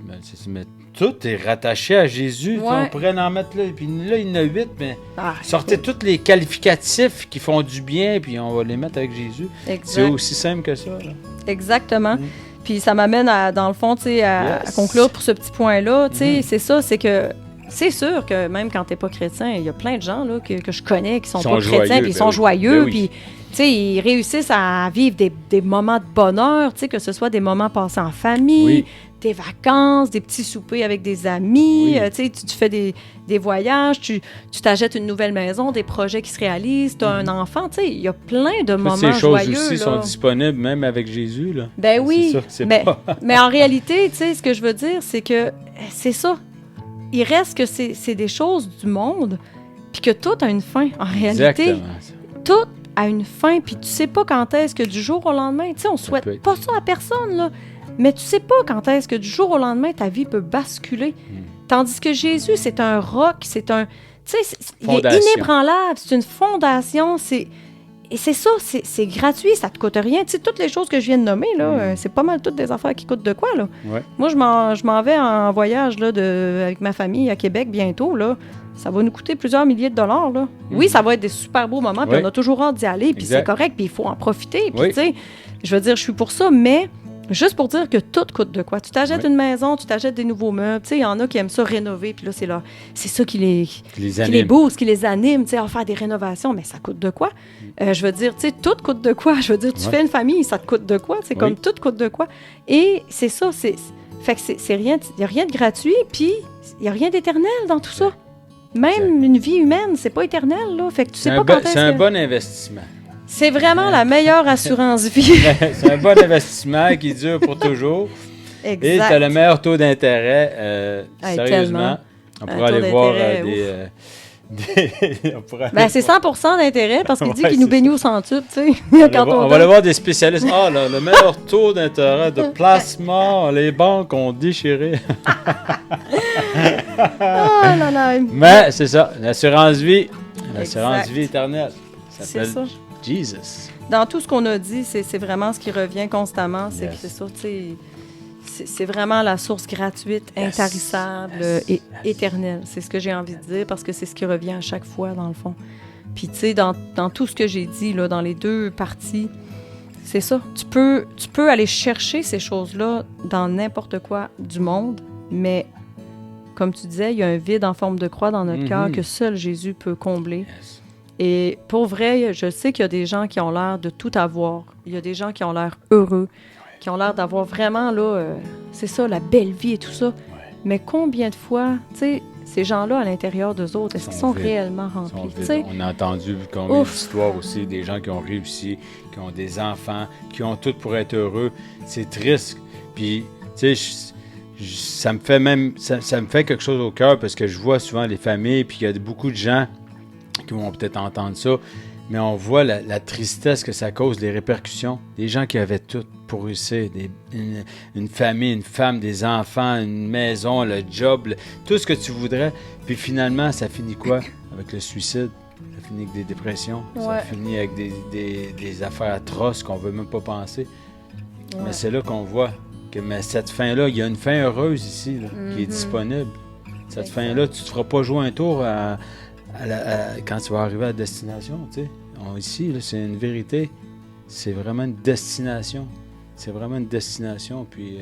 mais tout est rattaché à Jésus. On pourrait en mettre là, puis là, il y en a 8, mais sortez tous les qualificatifs qui font du bien, puis on va les mettre avec Jésus. Exact. C'est aussi simple que ça. Là. Exactement. Puis ça m'amène, dans le fond, à conclure pour ce petit point-là. C'est ça, c'est que c'est sûr que même quand tu n'es pas chrétien, il y a plein de gens là, que je connais qui sont pas chrétiens, puis ils sont joyeux, puis ils réussissent à vivre des moments de bonheur, que ce soit des moments passés en famille, des vacances, des petits soupers avec des amis, tu fais des voyages, tu t'achètes une nouvelle maison, des projets qui se réalisent, tu as un enfant, il y a plein de moments joyeux. Ces choses aussi sont disponibles même avec Jésus. Là. Ben oui, mais en réalité, ce que je veux dire, c'est que c'est ça. Il reste que c'est des choses du monde, puis que tout a une fin. En réalité, tout a une fin, puis tu sais pas quand est-ce que du jour au lendemain, on souhaite pas ça à personne, là. Mais tu sais pas quand est-ce que du jour au lendemain, ta vie peut basculer. Tandis que Jésus, c'est un roc, c'est un... Tu sais, il est inébranlable, c'est une fondation, et c'est ça, c'est gratuit, ça te coûte rien. Tu sais, toutes les choses que je viens de nommer, là, c'est pas mal toutes des affaires qui coûtent de quoi, là. Ouais. Moi, je m'en vais en voyage, là, avec ma famille à Québec bientôt, là. Ça va nous coûter plusieurs milliers de dollars, là. Oui, ça va être des super beaux moments, puis on a toujours hâte d'y aller, puis c'est correct, puis il faut en profiter, puis tu sais, je veux dire, je suis pour ça, mais... Juste pour dire que tout coûte de quoi. Tu t'achètes une maison, tu t'achètes des nouveaux meubles. Tu sais, il y en a qui aiment ça rénover, puis là, c'est ça qui les booste, qui les anime, tu sais, à faire des rénovations. Mais ça coûte de quoi? Je veux dire, tu sais, tout coûte de quoi? Je veux dire, tu fais une famille, ça te coûte de quoi? C'est comme tout coûte de quoi? Et c'est ça, fait que c'est rien, il n'y a rien de gratuit, puis il n'y a rien d'éternel dans tout ça. Même une vie humaine, c'est pas éternel, là. Fait que tu sais pas quand est-ce que... C'est un bon investissement. C'est vraiment la meilleure assurance vie. C'est un bon investissement qui dure pour toujours. Exact. Et tu as le meilleur taux d'intérêt. Sérieusement, on pourrait aller voir c'est 100% d'intérêt parce qu'il dit qu'il nous bénit au centuple. Tu sais, on va aller voir des spécialistes. Le meilleur taux d'intérêt de placement, les banques ont déchiré. Mais c'est ça, l'assurance vie éternelle. Ça s'appelle Jesus. Dans tout ce qu'on a dit, c'est vraiment ce qui revient constamment. C'est que c'est ça, tu sais, c'est vraiment la source gratuite, intarissable et éternelle. C'est ce que j'ai envie de dire parce que c'est ce qui revient à chaque fois, dans le fond. Puis, tu sais, dans tout ce que j'ai dit, là, dans les deux parties, c'est ça. Tu peux aller chercher ces choses-là dans n'importe quoi du monde, mais comme tu disais, il y a un vide en forme de croix dans notre cœur que seul Jésus peut combler. Et pour vrai, je sais qu'il y a des gens qui ont l'air de tout avoir. Il y a des gens qui ont l'air heureux, qui ont l'air d'avoir vraiment, là, c'est ça, la belle vie et tout ça. Ouais. Mais combien de fois, tu sais, ces gens-là à l'intérieur d'eux autres, est-ce qu'ils sont réellement remplis? On a entendu combien d'histoires aussi, des gens qui ont réussi, qui ont des enfants, qui ont tout pour être heureux. C'est triste. Puis, tu sais, ça me fait quelque chose au cœur parce que je vois souvent les familles, puis il y a beaucoup de gens qui vont peut-être entendre ça, mais on voit la tristesse que ça cause, les répercussions. Des gens qui avaient tout pour réussir, une famille, une femme, des enfants, une maison, le job, tout ce que tu voudrais. Puis finalement, ça finit quoi? Avec le suicide. Ça finit avec des dépressions. Ouais. Ça finit avec des affaires atroces qu'on ne veut même pas penser. Ouais. Mais c'est là qu'on voit que cette fin-là, il y a une fin heureuse ici là, qui est disponible. Cette fin-là, tu ne te feras pas jouer un tour quand tu vas arriver à la destination. Tu sais. Ici, là, c'est une vérité. C'est vraiment une destination. C'est vraiment une destination. Puis,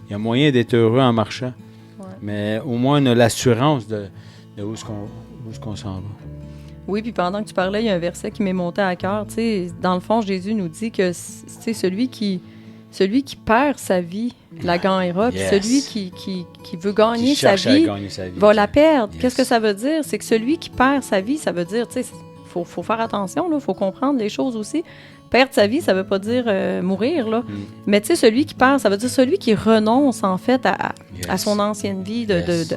il y a moyen d'être heureux en marchant. Ouais. Mais au moins, on a l'assurance de où est-ce qu'on s'en va. Oui, puis pendant que tu parlais, il y a un verset qui m'est monté à cœur. Tu sais, dans le fond, Jésus nous dit que c'est celui qui perd sa vie la gagnera. Puis celui qui veut gagner sa vie va la perdre. Yes. Qu'est-ce que ça veut dire? C'est que celui qui perd sa vie, ça veut dire, tu sais, faut faire attention, il faut comprendre les choses aussi. Perdre sa vie, ça veut pas dire mourir, là. Mais tu sais, celui qui perd, ça veut dire celui qui renonce, en fait, à son ancienne vie,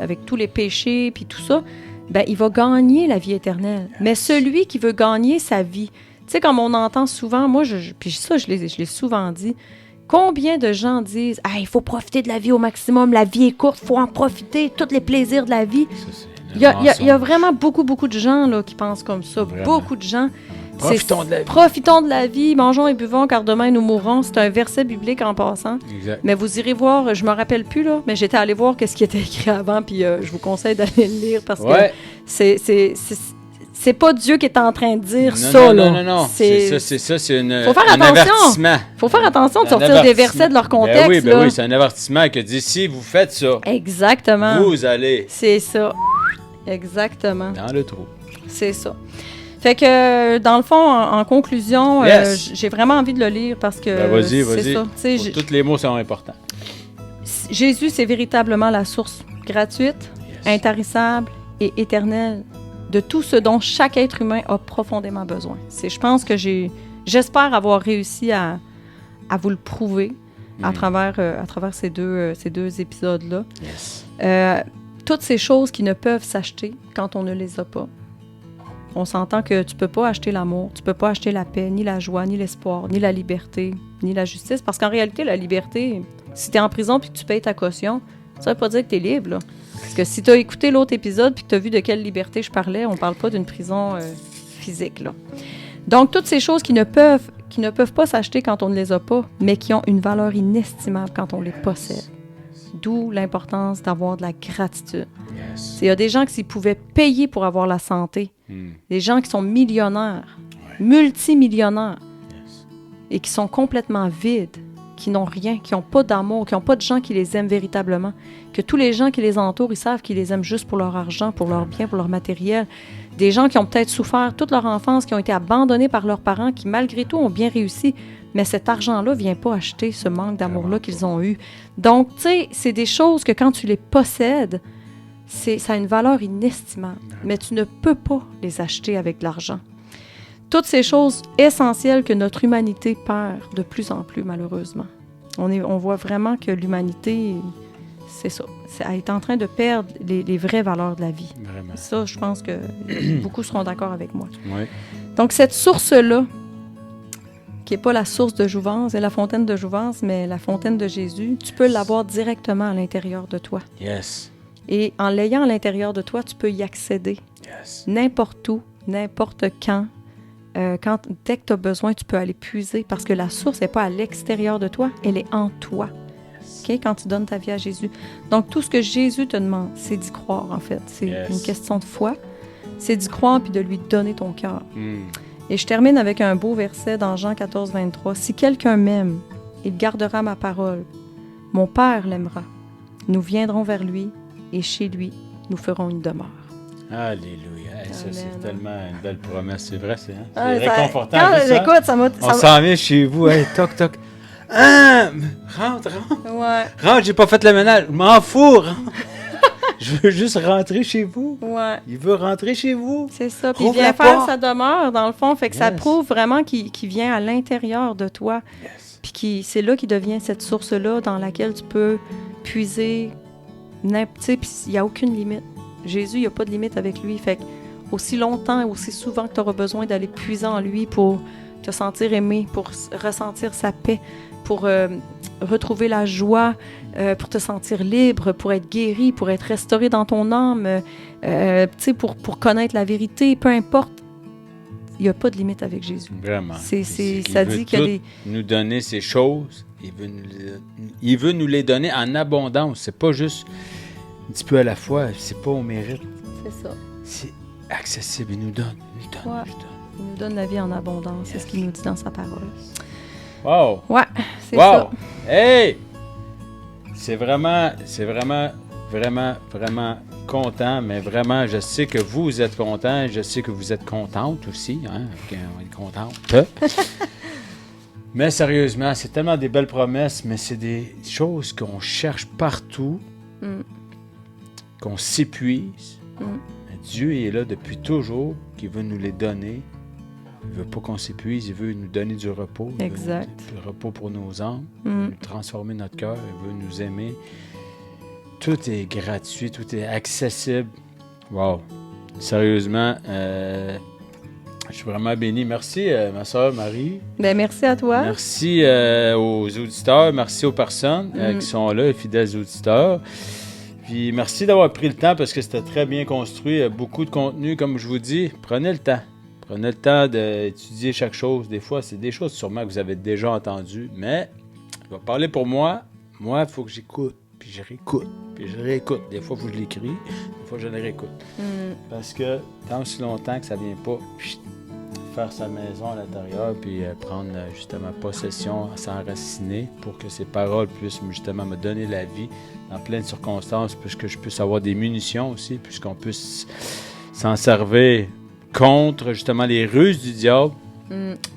avec tous les péchés, puis tout ça, ben il va gagner la vie éternelle. Yes. Mais celui qui veut gagner sa vie, tu sais, comme on entend souvent, moi, puis ça, je l'ai souvent dit, combien de gens disent « il faut profiter de la vie au maximum, la vie est courte, il faut en profiter, tous les plaisirs de la vie ». Il y a vraiment beaucoup de gens là, qui pensent comme ça. Vraiment. Beaucoup de gens. Profitons de la vie, mangeons et buvons, car demain nous mourrons. C'est un verset biblique en passant. Exact. Mais vous irez voir, je me rappelle plus, là, mais j'étais allée voir ce qui était écrit avant, puis je vous conseille d'aller le lire parce que c'est pas Dieu qui est en train de dire ça. Non. C'est un avertissement. Il faut faire attention de sortir des versets de leur contexte. Ben oui, c'est un avertissement qui dit si vous faites ça, exactement. Vous allez. C'est ça. Exactement. Dans le trou. C'est ça. Fait que, dans le fond, en conclusion, j'ai vraiment envie de le lire parce que vas-y. C'est ça. Tous les mots sont importants. Jésus, c'est véritablement la source gratuite, intarissable et éternelle de tout ce dont chaque être humain a profondément besoin. Je pense que j'espère avoir réussi à vous le prouver à travers ces deux épisodes-là. Yes. Toutes ces choses qui ne peuvent s'acheter quand on ne les a pas. On s'entend que tu peux pas acheter l'amour, tu peux pas acheter la paix, ni la joie, ni l'espoir, ni la liberté, ni la justice. Parce qu'en réalité, la liberté, si tu es en prison puis que tu payes ta caution, ça veut pas dire que tu es libre, là. Parce que si tu as écouté l'autre épisode puis que tu as vu de quelle liberté je parlais, on parle pas d'une prison physique, là. Donc, toutes ces choses qui ne peuvent pas s'acheter quand on ne les a pas, mais qui ont une valeur inestimable quand on les possède. D'où l'importance d'avoir de la gratitude. Yes. Il y a des gens qui s'ils pouvaient payer pour avoir la santé, des gens qui sont millionnaires, multimillionnaires, et qui sont complètement vides, qui n'ont rien, qui n'ont pas d'amour, qui n'ont pas de gens qui les aiment véritablement, que tous les gens qui les entourent, ils savent qu'ils les aiment juste pour leur argent, pour leur bien, pour leur matériel. Des gens qui ont peut-être souffert toute leur enfance, qui ont été abandonnés par leurs parents, qui malgré tout ont bien réussi, mais cet argent-là ne vient pas acheter ce manque d'amour-là qu'ils ont eu. Donc, tu sais, c'est des choses que quand tu les possèdes, ça a une valeur inestimable, mais tu ne peux pas les acheter avec de l'argent. Toutes ces choses essentielles que notre humanité perd de plus en plus, malheureusement. On voit vraiment que l'humanité, c'est ça. Elle est en train de perdre les vraies valeurs de la vie. Vraiment. Ça, je pense que beaucoup seront d'accord avec moi. Oui. Donc, cette source-là, qui n'est pas la source de jouvence et la fontaine de jouvence, mais la fontaine de Jésus, tu peux l'avoir directement à l'intérieur de toi. Yes. Et en l'ayant à l'intérieur de toi, tu peux y accéder. Yes. N'importe où, n'importe quand. Dès que tu as besoin, tu peux aller puiser parce que la source n'est pas à l'extérieur de toi, elle est en toi. Yes. Okay? Quand tu donnes ta vie à Jésus. Donc, tout ce que Jésus te demande, c'est d'y croire, en fait. C'est une question de foi. C'est d'y croire puis de lui donner ton cœur. Et je termine avec un beau verset dans Jean 14, 23. « Si quelqu'un m'aime, il gardera ma parole. Mon Père l'aimera. Nous viendrons vers lui et chez lui, nous ferons une demeure. » Alléluia. Hey, ça, c'est tellement une belle promesse. C'est vrai, c'est réconfortant. Quand j'écoute, ça m'a... On s'en vient chez vous. Hey, toc, toc. Rentre. Ouais. Rentre, j'ai pas fait le ménage. Je m'en fous, rentre. Je veux juste rentrer chez vous. Ouais. Il veut rentrer chez vous. C'est ça. Puis il vient faire sa demeure, dans le fond. Fait que ça prouve vraiment qu'il vient à l'intérieur de toi. Yes. Puis c'est là qu'il devient cette source-là dans laquelle tu peux puiser. Tu sais, puis il n'y a aucune limite. Jésus, il n'y a pas de limite avec lui. Fait que aussi longtemps, aussi souvent que tu auras besoin d'aller puiser en lui pour te sentir aimé, pour ressentir sa paix, pour retrouver la joie, pour te sentir libre, pour être guéri, pour être restauré dans ton âme, tu sais, pour connaître la vérité, peu importe. Il n'y a pas de limite avec Jésus. Vraiment. Ça dit qu'il y a des... nous donner ces choses. Il veut nous les donner en abondance. C'est pas juste un petit peu à la fois. C'est pas au mérite. C'est ça. C'est accessible. Il nous donne. Ouais. Il nous donne la vie en abondance. Yes. C'est ce qu'il nous dit dans sa parole. Wow! Ouais, c'est ça. Hey! C'est vraiment content, mais vraiment, je sais que vous êtes content, je sais que vous êtes contente aussi, hein? On est contente. Mais sérieusement, c'est tellement des belles promesses, mais c'est des choses qu'on cherche partout, qu'on s'épuise. Dieu est là depuis toujours, qui veut nous les donner. Il ne veut pas qu'on s'épuise, il veut nous donner du repos. Exact. Du repos pour nos âmes, nous transformer notre cœur, il veut nous aimer. Tout est gratuit, tout est accessible. Wow! Sérieusement, je suis vraiment béni. Merci, ma soeur Marie. Ben, merci à toi. Merci aux auditeurs, merci aux personnes qui sont là, les fidèles auditeurs. Puis merci d'avoir pris le temps parce que c'était très bien construit. Beaucoup de contenu, comme je vous dis. Prenez le temps. Prenez le temps d'étudier chaque chose. Des fois, c'est des choses sûrement que vous avez déjà entendues. Mais je vais parler pour moi. Moi, il faut que j'écoute. Puis je réécoute. Puis je réécoute. Des fois, il faut que je l'écris. Des fois, je le réécoute. Parce que tant aussi longtemps que ça ne vient pas faire sa maison à l'intérieur puis prendre justement possession, s'enraciner pour que ces paroles puissent justement me donner la vie dans plein de circonstances, puisque je puisse avoir des munitions aussi, puisqu'on puisse s'en servir contre justement les ruses du diable.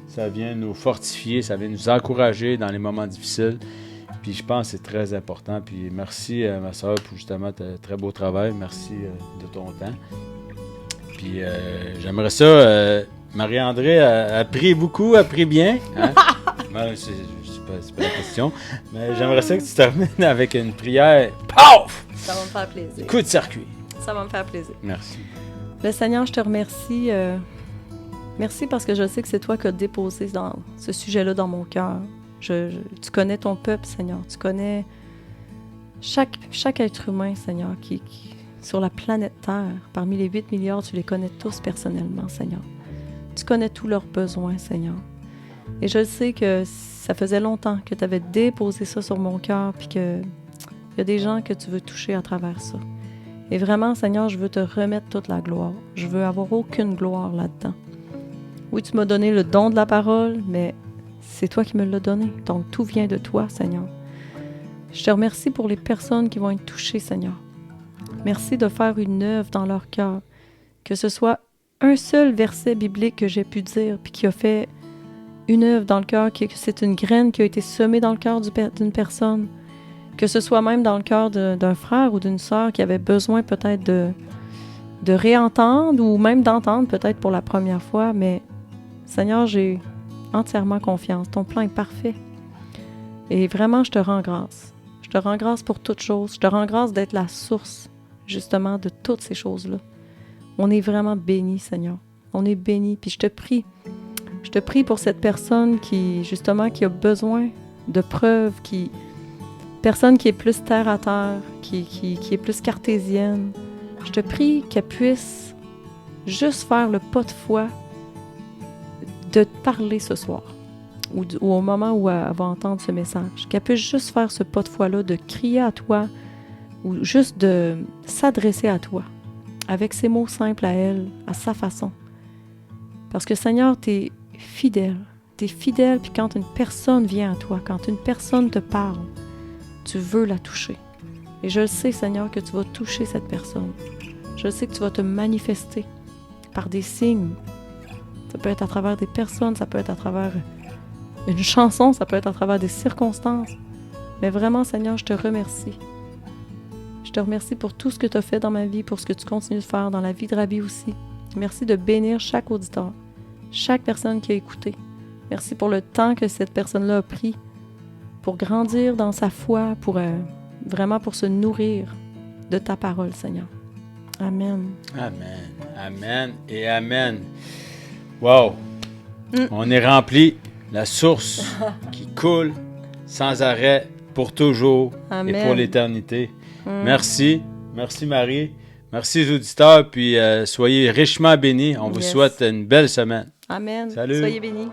Ça vient nous fortifier, ça vient nous encourager dans les moments difficiles. Puis je pense que c'est très important. Puis merci ma soeur pour justement très beau travail. Merci de ton temps. Puis j'aimerais ça... Marie-André a pris beaucoup, a pris bien. Hein? C'est pas la question. Mais j'aimerais ça que tu termines avec une prière. Paf! Ça va me faire plaisir. Coup de circuit. Ça va me faire plaisir. Merci. Le Seigneur, je te remercie. Merci parce que je sais que c'est toi qui as déposé dans ce sujet-là dans mon cœur. Tu connais ton peuple, Seigneur. Tu connais chaque être humain, Seigneur, qui sur la planète Terre. Parmi les 8 milliards, tu les connais tous personnellement, Seigneur. Tu connais tous leurs besoins, Seigneur. Et je sais que ça faisait longtemps que tu avais déposé ça sur mon cœur, puis qu'il y a des gens que tu veux toucher à travers ça. Et vraiment, Seigneur, je veux te remettre toute la gloire. Je veux avoir aucune gloire là-dedans. Oui, tu m'as donné le don de la parole, mais c'est toi qui me l'as donné. Donc, tout vient de toi, Seigneur. Je te remercie pour les personnes qui vont être touchées, Seigneur. Merci de faire une œuvre dans leur cœur. Que ce soit un seul verset biblique que j'ai pu dire, puis qui a fait une œuvre dans le cœur, que c'est une graine qui a été semée dans le cœur d'une personne, que ce soit même dans le cœur d'un frère ou d'une sœur qui avait besoin peut-être de réentendre ou même d'entendre peut-être pour la première fois, mais Seigneur, j'ai entièrement confiance. Ton plan est parfait. Et vraiment, je te rends grâce. Je te rends grâce pour toutes choses. Je te rends grâce d'être la source, justement, de toutes ces choses-là. On est vraiment bénis, Seigneur. On est bénis. Puis je te prie pour cette personne qui, justement, qui a besoin de preuves, personne qui est plus terre à terre, qui est plus cartésienne. Je te prie qu'elle puisse juste faire le pas de foi de te parler ce soir, ou au moment où elle va entendre ce message. Qu'elle puisse juste faire ce pas de foi-là, de crier à toi, ou juste de s'adresser à toi, avec ses mots simples à elle, à sa façon. Parce que Seigneur, t'es fidèle. T'es fidèle, puis quand une personne vient à toi, quand une personne te parle, tu veux la toucher. Et je le sais, Seigneur, que tu vas toucher cette personne. Je sais que tu vas te manifester par des signes. Ça peut être à travers des personnes, ça peut être à travers une chanson, ça peut être à travers des circonstances. Mais vraiment, Seigneur, je te remercie. Je Je te remercie pour tout ce que tu as fait dans ma vie, pour ce que tu continues de faire dans la vie de Rabbi aussi. Merci de bénir chaque auditeur, chaque personne qui a écouté. Merci pour le temps que cette personne-là a pris pour grandir dans sa foi, pour vraiment pour se nourrir de ta parole, Seigneur. Amen. Amen. Amen et amen. Wow! On est rempli, la source qui coule sans arrêt pour toujours Amen. Et pour l'éternité. Merci. Merci Marie. Merci aux auditeurs, puis soyez richement bénis. On vous souhaite une belle semaine. Amen. Salut. Soyez bénis.